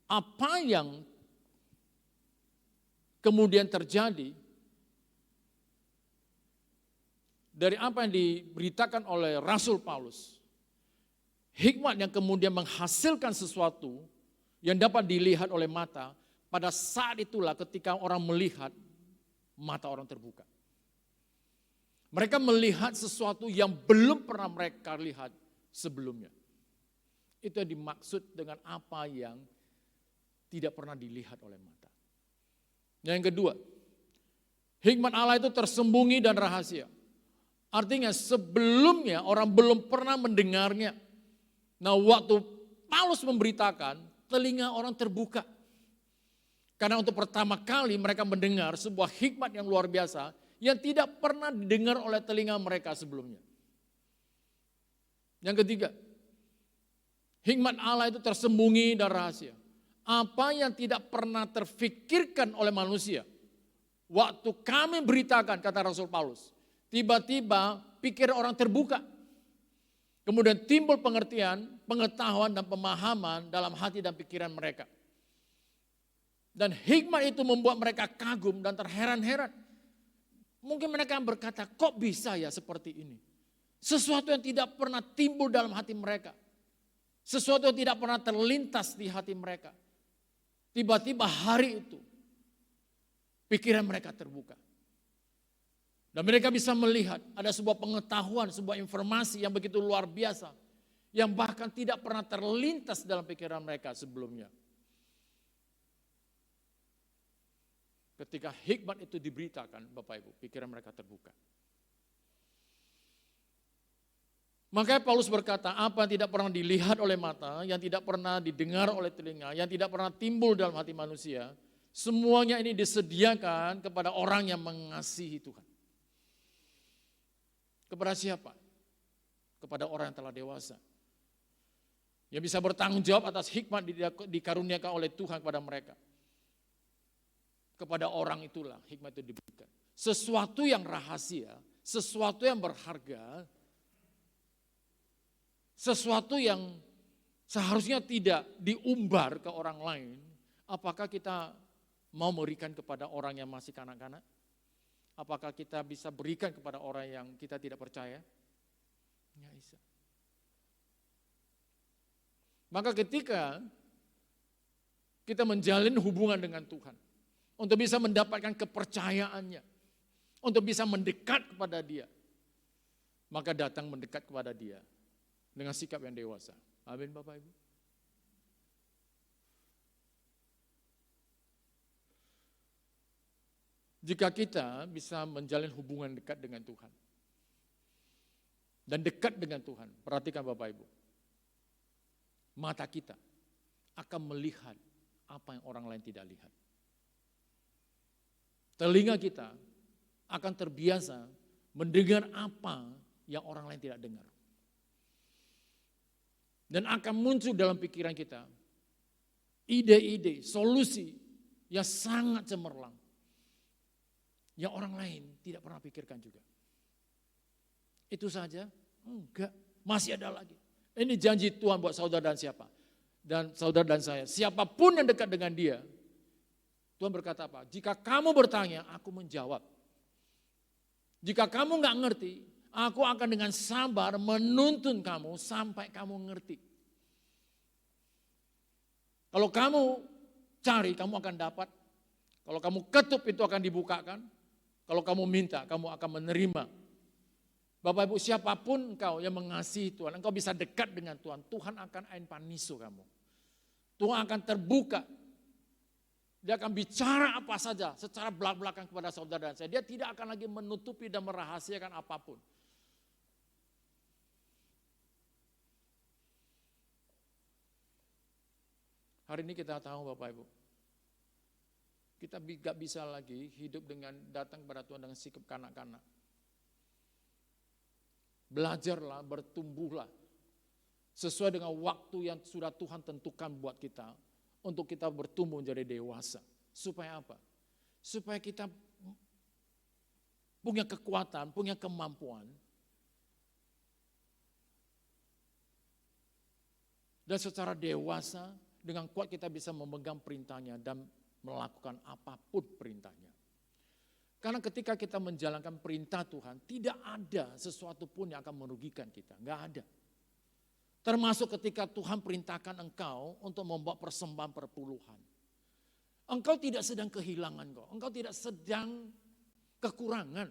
apa yang kemudian terjadi dari apa yang diberitakan oleh Rasul Paulus, hikmat yang kemudian menghasilkan sesuatu yang dapat dilihat oleh mata, pada saat itulah ketika orang melihat, mata orang terbuka. Mereka melihat sesuatu yang belum pernah mereka lihat sebelumnya. Itu yang dimaksud dengan apa yang tidak pernah dilihat oleh mata. Yang kedua, hikmat Allah itu tersembunyi dan rahasia. Artinya sebelumnya orang belum pernah mendengarnya. Nah, waktu Paulus memberitakan, telinga orang terbuka. Karena untuk pertama kali mereka mendengar sebuah hikmat yang luar biasa yang tidak pernah didengar oleh telinga mereka sebelumnya. Yang ketiga, hikmat Allah itu tersembunyi dan rahasia. Apa yang tidak pernah terfikirkan oleh manusia. Waktu kami beritakan, kata Rasul Paulus, tiba-tiba pikiran orang terbuka. Kemudian timbul pengertian, pengetahuan dan pemahaman dalam hati dan pikiran mereka. Dan hikmat itu membuat mereka kagum dan terheran-heran. Mungkin mereka berkata, kok bisa ya seperti ini? Sesuatu yang tidak pernah timbul dalam hati mereka. Sesuatu yang tidak pernah terlintas di hati mereka. Tiba-tiba hari itu, pikiran mereka terbuka. Dan mereka bisa melihat ada sebuah pengetahuan, sebuah informasi yang begitu luar biasa. Yang bahkan tidak pernah terlintas dalam pikiran mereka sebelumnya. Ketika hikmat itu diberitakan, Bapak Ibu, pikiran mereka terbuka. Makanya Paulus berkata, apa yang tidak pernah dilihat oleh mata, yang tidak pernah didengar oleh telinga, yang tidak pernah timbul dalam hati manusia, semuanya ini disediakan kepada orang yang mengasihi Tuhan. Kepada siapa? Kepada orang yang telah dewasa. Yang bisa bertanggung jawab atas hikmat dikaruniakan oleh Tuhan kepada mereka. Kepada orang itulah hikmat itu diberikan. Sesuatu yang rahasia, sesuatu yang berharga, sesuatu yang seharusnya tidak diumbar ke orang lain. Apakah kita mau memberikan kepada orang yang masih kanak-kanak? Apakah kita bisa berikan kepada orang yang kita tidak percaya? Nggak bisa. Maka ketika kita menjalin hubungan dengan Tuhan, untuk bisa mendapatkan kepercayaannya, untuk bisa mendekat kepada Dia, maka datang mendekat kepada Dia dengan sikap yang dewasa. Amin, Bapak Ibu. Jika kita bisa menjalin hubungan dekat dengan Tuhan dan dekat dengan Tuhan, perhatikan Bapak Ibu, mata kita akan melihat apa yang orang lain tidak lihat. Telinga kita akan terbiasa mendengar apa yang orang lain tidak dengar. Dan akan muncul dalam pikiran kita ide-ide, solusi yang sangat cemerlang. Yang orang lain tidak pernah pikirkan juga. Itu saja? Enggak, masih ada lagi. Ini janji Tuhan buat saudara dan siapa? Dan saudara dan saya, siapapun yang dekat dengan Dia, Tuhan berkata apa? Jika kamu bertanya, aku menjawab. Jika kamu enggak ngerti, aku akan dengan sabar menuntun kamu sampai kamu ngerti. Kalau kamu cari, kamu akan dapat. Kalau kamu ketuk, itu akan dibukakan. Kalau kamu minta, kamu akan menerima. Bapak Ibu, siapapun engkau yang mengasihi Tuhan, engkau bisa dekat dengan Tuhan, Tuhan akan ain panisu kamu. Tuhan akan terbuka. Dia akan bicara apa saja secara belak-belakan kepada saudara dan saya. Dia tidak akan lagi menutupi dan merahasiakan apapun. Hari ini kita tahu Bapak Ibu, kita gak bisa lagi hidup dengan datang kepada Tuhan dengan sikap kanak-kanak. Belajarlah, bertumbuhlah sesuai dengan waktu yang sudah Tuhan tentukan buat kita untuk kita bertumbuh menjadi dewasa. Supaya apa? Supaya kita punya kekuatan, punya kemampuan dan secara dewasa dengan kuat kita bisa memegang perintahnya dan melakukan apapun perintahnya. Karena ketika kita menjalankan perintah Tuhan, tidak ada sesuatu pun yang akan merugikan kita. Enggak ada. Termasuk ketika Tuhan perintahkan engkau untuk membawa persembahan perpuluhan. Engkau tidak sedang kehilangan kok. Engkau tidak sedang kekurangan.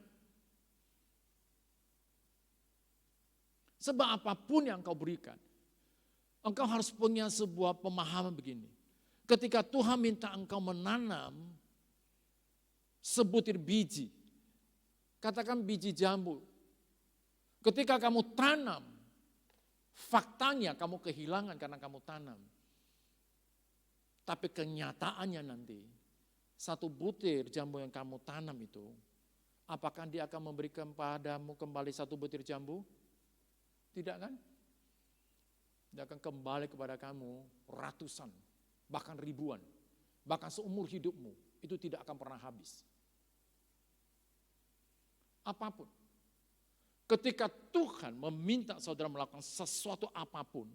Sebab apapun yang engkau berikan, engkau harus punya sebuah pemahaman begini. Ketika Tuhan minta engkau menanam sebutir biji, katakan biji jambu. Ketika kamu tanam, faktanya kamu kehilangan karena kamu tanam. Tapi kenyataannya nanti, satu butir jambu yang kamu tanam itu, apakah dia akan memberikan padamu kembali satu butir jambu? Tidak kan? Dia akan kembali kepada kamu ratusan, bahkan ribuan, bahkan seumur hidupmu, itu tidak akan pernah habis. Apapun. Ketika Tuhan meminta saudara melakukan sesuatu apapun,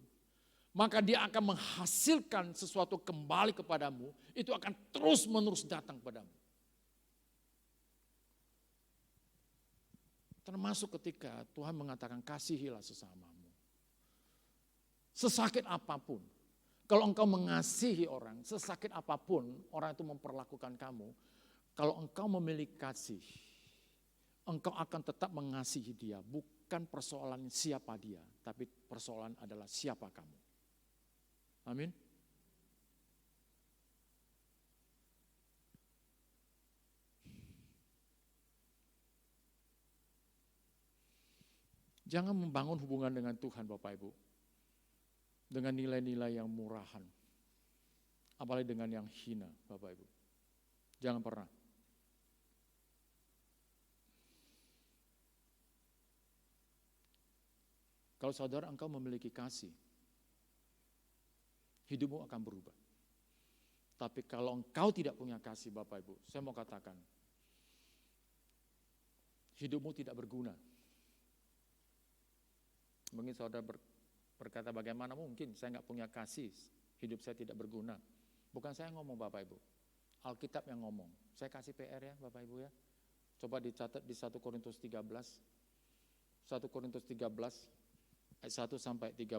maka dia akan menghasilkan sesuatu kembali kepadamu, itu akan terus menerus datang kepadamu. Termasuk ketika Tuhan mengatakan kasihilah sesamamu. Sesakit apapun, kalau engkau mengasihi orang, sesakit apapun orang itu memperlakukan kamu, kalau engkau memiliki kasih, engkau akan tetap mengasihi dia. Bukan persoalan siapa dia, tapi persoalan adalah siapa kamu. Amin. Jangan membangun hubungan dengan Tuhan Bapak Ibu dengan nilai-nilai yang murahan. Apalagi dengan yang hina Bapak Ibu. Jangan pernah. Kalau saudara engkau memiliki kasih, hidupmu akan berubah. Tapi kalau engkau tidak punya kasih Bapak Ibu, saya mau katakan, hidupmu tidak berguna. Mungkin saudara berkata bagaimana mungkin saya nggak punya kasih, hidup saya tidak berguna. Bukan saya ngomong Bapak Ibu, Alkitab yang ngomong. Saya kasih PR ya Bapak Ibu ya. Coba dicatat di 1 Korintus 13. 1 Korintus 13. Ayat 1 sampai 13.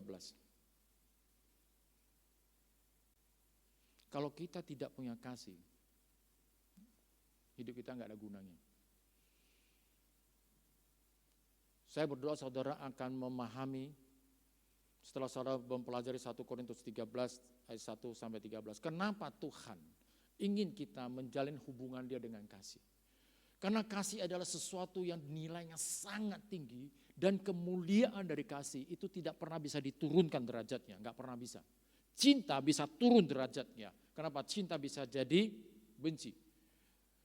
Kalau kita tidak punya kasih, hidup kita nggak ada gunanya. Saya berdoa saudara akan memahami setelah saudara mempelajari 1 Korintus 13 ayat 1 sampai 13. Kenapa Tuhan ingin kita menjalin hubungan dia dengan kasih? Karena kasih adalah sesuatu yang nilainya sangat tinggi dan kemuliaan dari kasih itu tidak pernah bisa diturunkan derajatnya, nggak pernah bisa. Cinta bisa turun derajatnya. Kenapa? Cinta bisa jadi benci.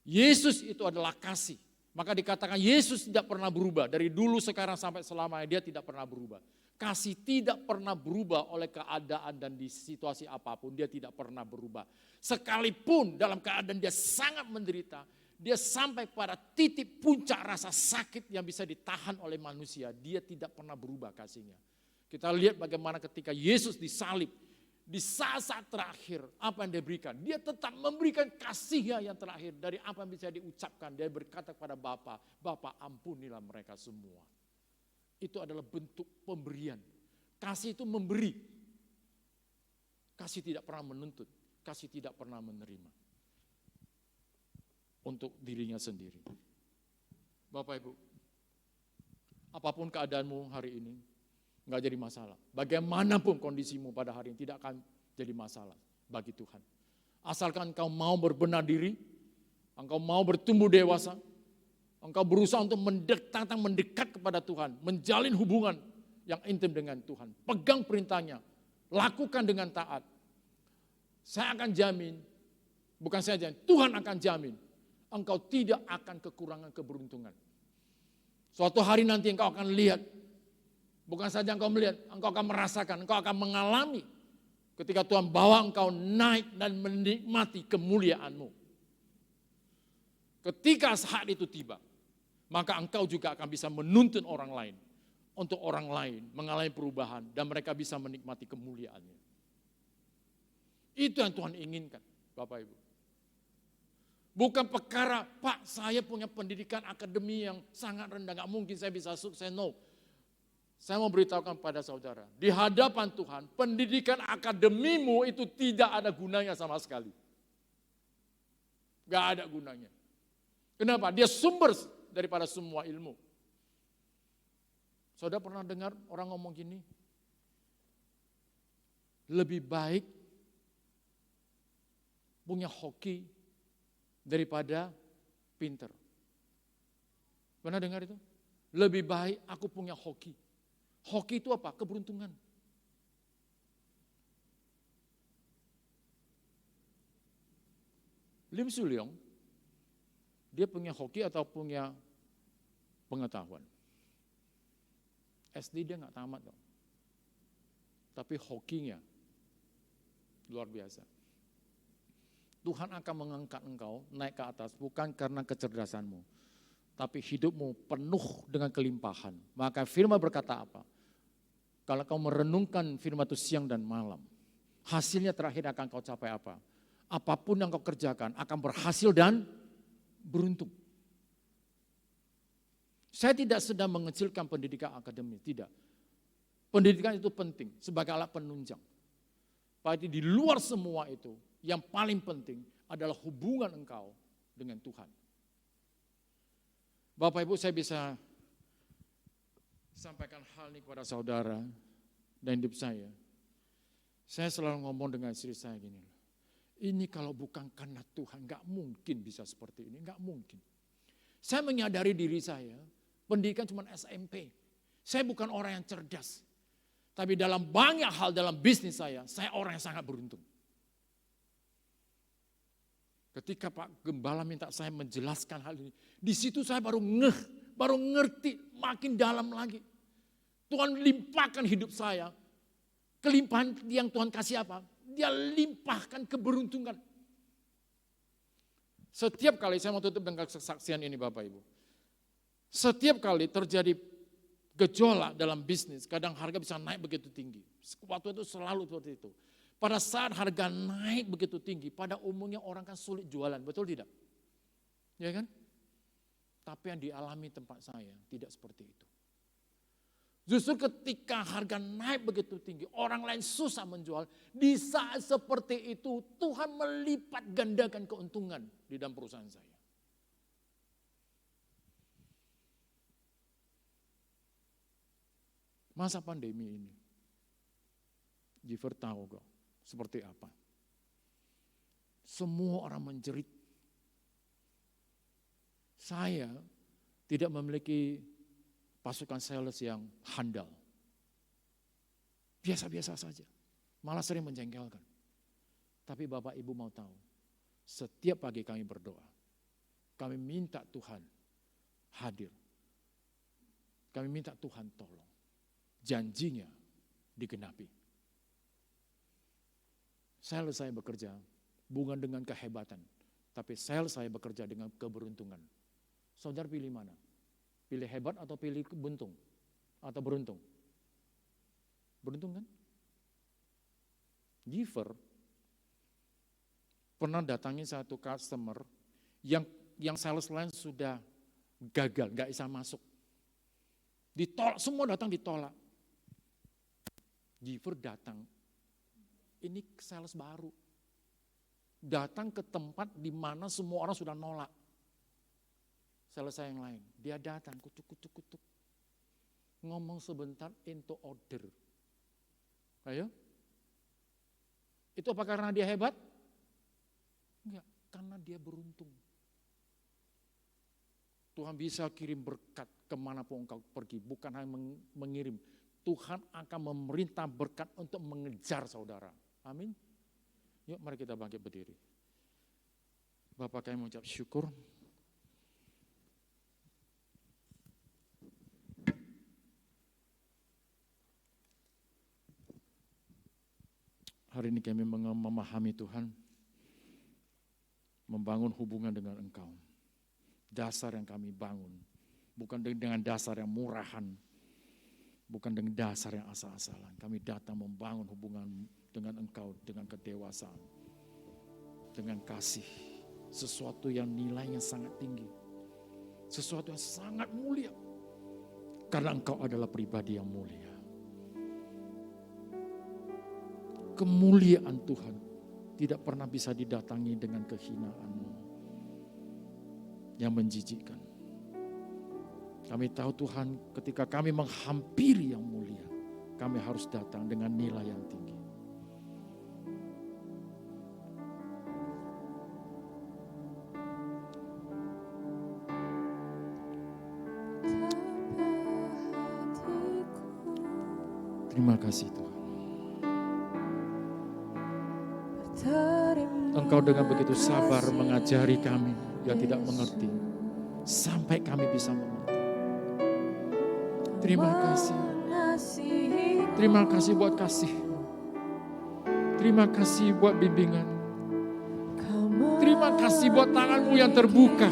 Yesus itu adalah kasih. Maka dikatakan Yesus tidak pernah berubah. Dari dulu, sekarang, sampai selamanya dia tidak pernah berubah. Kasih tidak pernah berubah oleh keadaan dan di situasi apapun. Dia tidak pernah berubah. Sekalipun dalam keadaan dia sangat menderita, dia sampai pada titik puncak rasa sakit yang bisa ditahan oleh manusia. Dia tidak pernah berubah kasihnya. Kita lihat bagaimana ketika Yesus disalib. Di saat-saat terakhir, apa yang dia berikan? Dia tetap memberikan kasihnya yang terakhir. Dari apa yang bisa diucapkan, dia berkata kepada Bapa, Bapa ampunilah mereka semua. Itu adalah bentuk pemberian. Kasih itu memberi. Kasih tidak pernah menuntut. Kasih tidak pernah menerima. Untuk dirinya sendiri. Bapak Ibu, apapun keadaanmu hari ini, nggak jadi masalah. Bagaimanapun kondisimu pada hari ini tidak akan jadi masalah bagi Tuhan. Asalkan engkau mau berbenah diri, engkau mau bertumbuh dewasa, engkau berusaha untuk mendekat kepada Tuhan, menjalin hubungan yang intim dengan Tuhan. Pegang perintahnya, lakukan dengan taat. Saya akan jamin, bukan saya jamin, Tuhan akan jamin, engkau tidak akan kekurangan keberuntungan. Suatu hari nanti engkau akan lihat, bukan saja engkau melihat, engkau akan merasakan, engkau akan mengalami ketika Tuhan bawa engkau naik dan menikmati kemuliaanmu. Ketika saat itu tiba, maka engkau juga akan bisa menuntun orang lain, untuk orang lain mengalami perubahan dan mereka bisa menikmati kemuliaannya. Itu yang Tuhan inginkan, Bapak Ibu. Bukan perkara, Pak, saya punya pendidikan akademi yang sangat rendah, gak mungkin saya bisa sukses. No. Saya mau beritahukan pada saudara, di hadapan Tuhan, pendidikan akademimu itu tidak ada gunanya sama sekali. Gak ada gunanya. Kenapa? Dia sumber daripada semua ilmu. Saudara pernah dengar orang ngomong gini? Lebih baik punya hoki daripada pinter. Pernah dengar itu? Lebih baik aku punya hoki. Hoki itu apa? Keberuntungan. Lim Sulyong, dia punya hoki atau punya pengetahuan? SD dia nggak tamat dong. Tapi hokinya luar biasa. Tuhan akan mengangkat engkau naik ke atas bukan karena kecerdasanmu, tapi hidupmu penuh dengan kelimpahan. Maka firman berkata apa? Kalau kau merenungkan firman itu siang dan malam, hasilnya terakhir akan kau capai apa? Apapun yang kau kerjakan akan berhasil dan beruntung. Saya tidak sedang mengecilkan pendidikan akademis, tidak. Pendidikan itu penting sebagai alat penunjang. Tapi di luar semua itu, yang paling penting adalah hubungan engkau dengan Tuhan. Bapak Ibu, saya bisa sampaikan hal ini kepada saudara dan hidup saya. Saya selalu ngomong dengan istri saya gini, ini kalau bukan karena Tuhan, gak mungkin bisa seperti ini, gak mungkin. Saya menyadari diri saya, pendidikan cuma SMP. Saya bukan orang yang cerdas. Tapi dalam banyak hal dalam bisnis saya orang yang sangat beruntung. Ketika Pak Gembala minta saya menjelaskan hal ini, di situ saya baru ngerti makin dalam lagi. Tuhan limpahkan hidup saya, kelimpahan yang Tuhan kasih apa? Dia limpahkan keberuntungan. Setiap kali, saya mau tutup dengan kesaksian ini Bapak Ibu. Setiap kali terjadi gejolak dalam bisnis, kadang harga bisa naik begitu tinggi. Waktu itu selalu seperti itu. Pada saat harga naik begitu tinggi, pada umumnya orang kan sulit jualan, betul tidak? Ya kan? Tapi yang dialami tempat saya tidak seperti itu. Justru ketika harga naik begitu tinggi, orang lain susah menjual, di saat seperti itu Tuhan melipat gandakan keuntungan di dalam perusahaan saya. Masa pandemi ini, Giver tahu kok seperti apa. Semua orang menjerit. Saya tidak memiliki pasukan sales yang handal. Biasa-biasa saja, malah sering menjengkelkan. Tapi Bapak Ibu mau tahu, setiap pagi kami berdoa, kami minta Tuhan hadir. Kami minta Tuhan tolong. Janjinya digenapi. Sales saya bekerja bukan dengan kehebatan, tapi sales saya bekerja dengan keberuntungan. Saudara pilih mana? Pilih hebat atau pilih buntung? Atau beruntung? Beruntung kan? Giver pernah datangi satu customer yang sales lain sudah gagal, gak bisa masuk. Ditolak, semua datang ditolak. Giver datang, ini sales baru. Datang ke tempat di mana semua orang sudah nolak. Sales saya yang lain, dia datang kutuk. ngomong sebentar into order. Ayo. Itu apa karena dia hebat? Enggak, karena dia beruntung. Tuhan bisa kirim berkat kemanapun engkau pergi, bukan hanya mengirim. Tuhan akan memerintah berkat untuk mengejar saudara. Amin. Yuk mari kita bangkit berdiri. Bapak kami mengucap syukur. Hari ini kami memahami Tuhan, membangun hubungan dengan Engkau. Dasar yang kami bangun, bukan dengan dasar yang murahan, bukan dengan dasar yang asal-asalan. Kami datang membangun hubungan dengan Engkau, dengan kedewasaan, dengan kasih. Sesuatu yang nilainya sangat tinggi, sesuatu yang sangat mulia. Karena Engkau adalah pribadi yang mulia. Kemuliaan Tuhan tidak pernah bisa didatangi dengan kehinaan yang menjijikkan. Kami tahu Tuhan, ketika kami menghampiri yang mulia, kami harus datang dengan nilai yang tinggi. Terima kasih Tuhan. Engkau dengan begitu sabar mengajari kami yang tidak mengerti, sampai kami bisa mengerti. Terima kasih. Terima kasih buat kasih. Terima kasih buat bimbingan. Terima kasih buat tanganmu yang terbuka.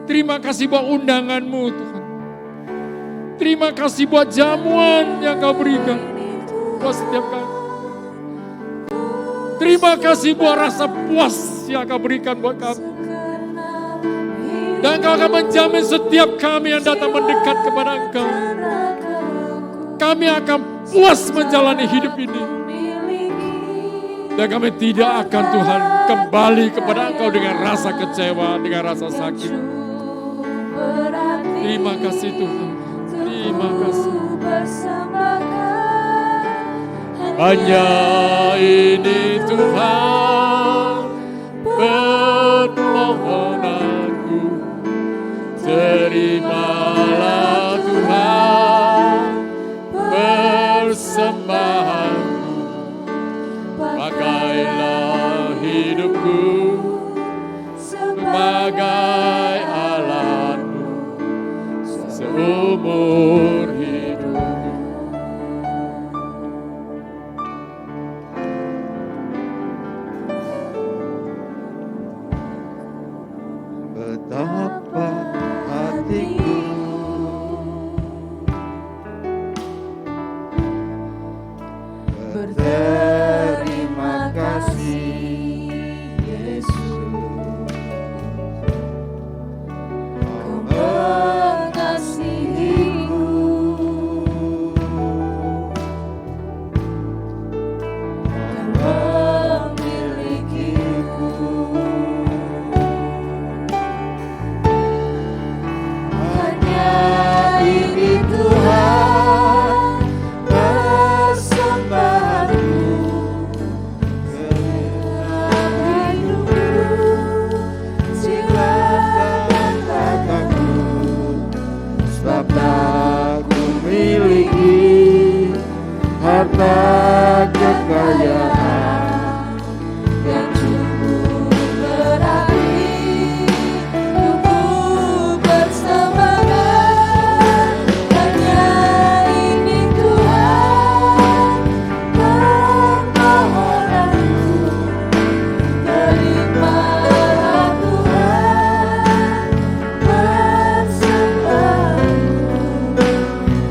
Terima kasih buat undanganmu Tuhan. Terima kasih buat jamuan yang kau berikan buat setiap kami. Terima kasih buat rasa puas yang kau berikan buat kami. Dan kau akan menjamin setiap kami yang datang mendekat kepada Engkau. Kami akan puas menjalani hidup ini. Dan kami tidak akan Tuhan kembali kepada Engkau dengan rasa kecewa, dengan rasa sakit. Terima kasih Tuhan. Terima kasih. Hanya ini Tuhan permohonanku. Terimalah Tuhan persembahanku. Pakailah hidupku sebagai alatmu seumur hidupku. Betapa hatiku berterima kasih Yesus, Kau mengasihiku, Kau memilikiku. Ini Tuhan persembahanku, hidupku, silakan kataku, sebab tak ku miliki harta kekayaan yang cukup berarti untuk bersembahkan. Hanya ini Tuhan permohonanku. Terimalah Tuhan persembahanku.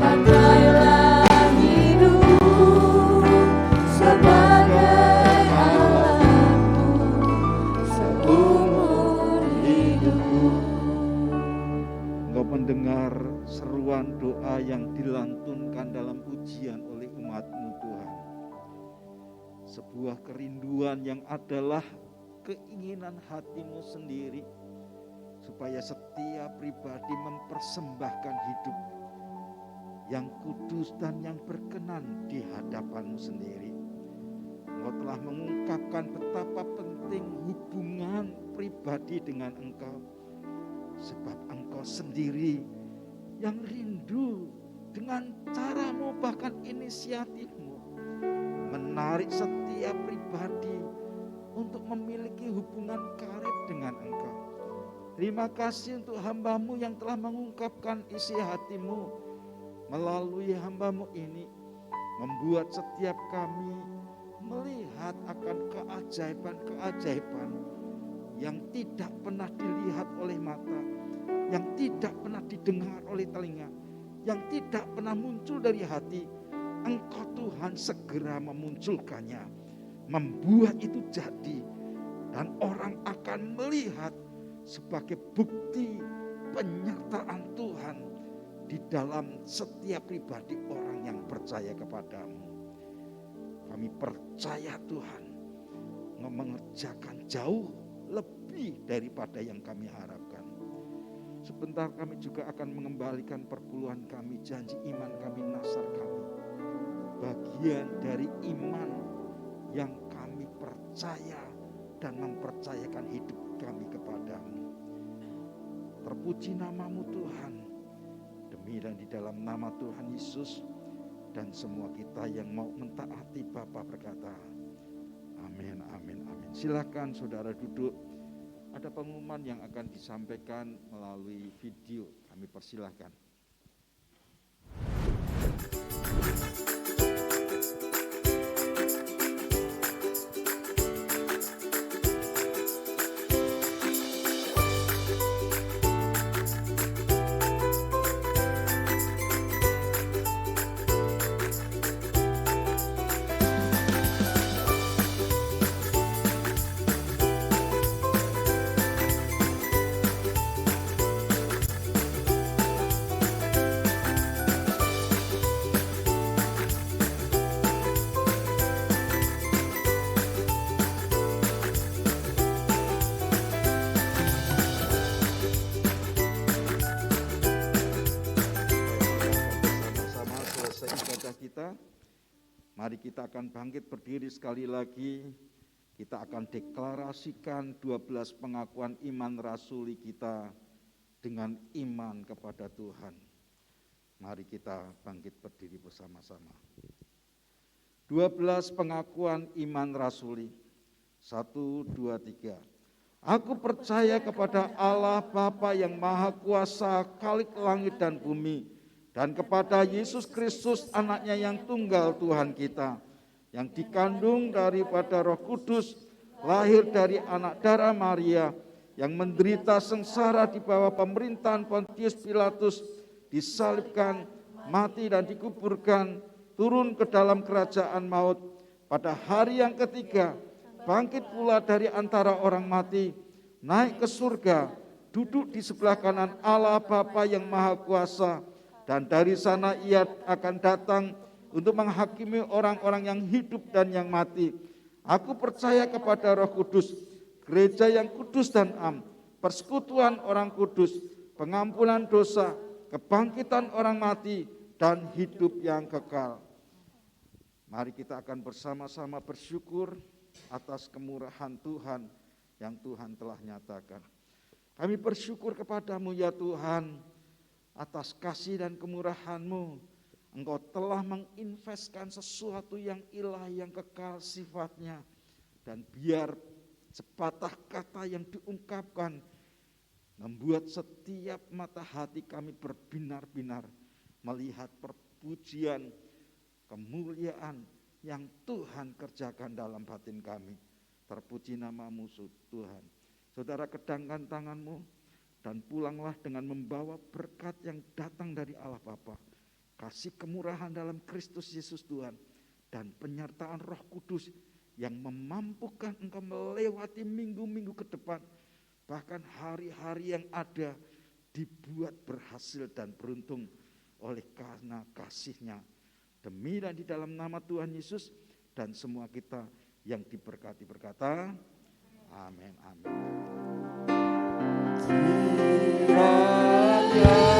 Pakailah hidupku sebagai alatmu seumur hidupku. Engkau mendengar seruan doa yang dilantunkan dalam pujian oleh umat-Mu Tuhan. Sebuah kerinduan yang adalah keinginan hati-Mu sendiri, supaya setiap pribadi mempersembahkan hidup yang kudus dan yang berkenan di hadapan-Mu sendiri. Engkau telah mengungkapkan betapa penting hubungan pribadi dengan Engkau. Sebab Engkau sendiri yang rindu dengan cara-Mu, bahkan inisiatif-Mu, menarik setiap pribadi untuk memiliki hubungan karib dengan Engkau. Terima kasih untuk hamba-Mu yang telah mengungkapkan isi hati-Mu melalui hamba-Mu ini, membuat setiap kami melihat akan keajaiban-keajaiban yang tidak pernah dilihat oleh mata, yang tidak pernah didengar oleh telinga, yang tidak pernah muncul dari hati. Engkau Tuhan segera memunculkannya, membuat itu jadi, dan orang akan melihat sebagai bukti penyertaan Tuhan di dalam setiap pribadi orang yang percaya kepadamu. Kami percaya Tuhan mengerjakan jauh lebih daripada yang kami harapkan. Sebentar kami juga akan mengembalikan perpuluhan kami, janji iman kami, nasar kami. Bagian dari iman yang kami percaya dan mempercayakan hidup kami kepadamu. Terpuji nama-Mu Tuhan. Demi dan di dalam nama Tuhan Yesus, dan semua kita yang mau mentaati Bapa berkata, amin, amin, amin. Silakan saudara duduk. Ada pengumuman yang akan disampaikan melalui video. Kami persilahkan. Mari kita akan bangkit berdiri sekali lagi. Kita akan deklarasikan 12 pengakuan iman rasuli kita dengan iman kepada Tuhan. Mari kita bangkit berdiri bersama-sama. 12 pengakuan iman rasuli. 1, 2, 3. Aku percaya kepada Allah Bapa yang Maha Kuasa, Khalik langit dan bumi, dan kepada Yesus Kristus anaknya yang tunggal Tuhan kita, yang dikandung daripada Roh Kudus, lahir dari anak darah Maria, yang menderita sengsara di bawah pemerintahan Pontius Pilatus, disalibkan, mati dan dikuburkan, turun ke dalam kerajaan maut, pada hari yang ketiga bangkit pula dari antara orang mati, naik ke surga, duduk di sebelah kanan Allah Bapa yang Maha Kuasa, dan dari sana ia akan datang untuk menghakimi orang-orang yang hidup dan yang mati. Aku percaya kepada Roh Kudus, gereja yang kudus dan am, persekutuan orang kudus, pengampunan dosa, kebangkitan orang mati, dan hidup yang kekal. Mari kita akan bersama-sama bersyukur atas kemurahan Tuhan yang Tuhan telah nyatakan. Kami bersyukur kepadamu ya Tuhan, atas kasih dan kemurahan-Mu. Engkau telah menginvestkan sesuatu yang ilahi, yang kekal sifatnya. Dan biar sepatah kata yang diungkapkan membuat setiap mata hati kami berbinar-binar melihat perpujian, kemuliaan yang Tuhan kerjakan dalam batin kami. Terpuji nama-Mu Tuhan. Saudara, kedangkan tangan-Mu dan pulanglah dengan membawa berkat yang datang dari Allah Bapa, kasih kemurahan dalam Kristus Yesus Tuhan, dan penyertaan Roh Kudus yang memampukan engkau melewati minggu-minggu ke depan, bahkan hari-hari yang ada dibuat berhasil dan beruntung oleh karena kasih-Nya. Demi dan di dalam nama Tuhan Yesus, dan semua kita yang diberkati berkata, amin, amin. Raja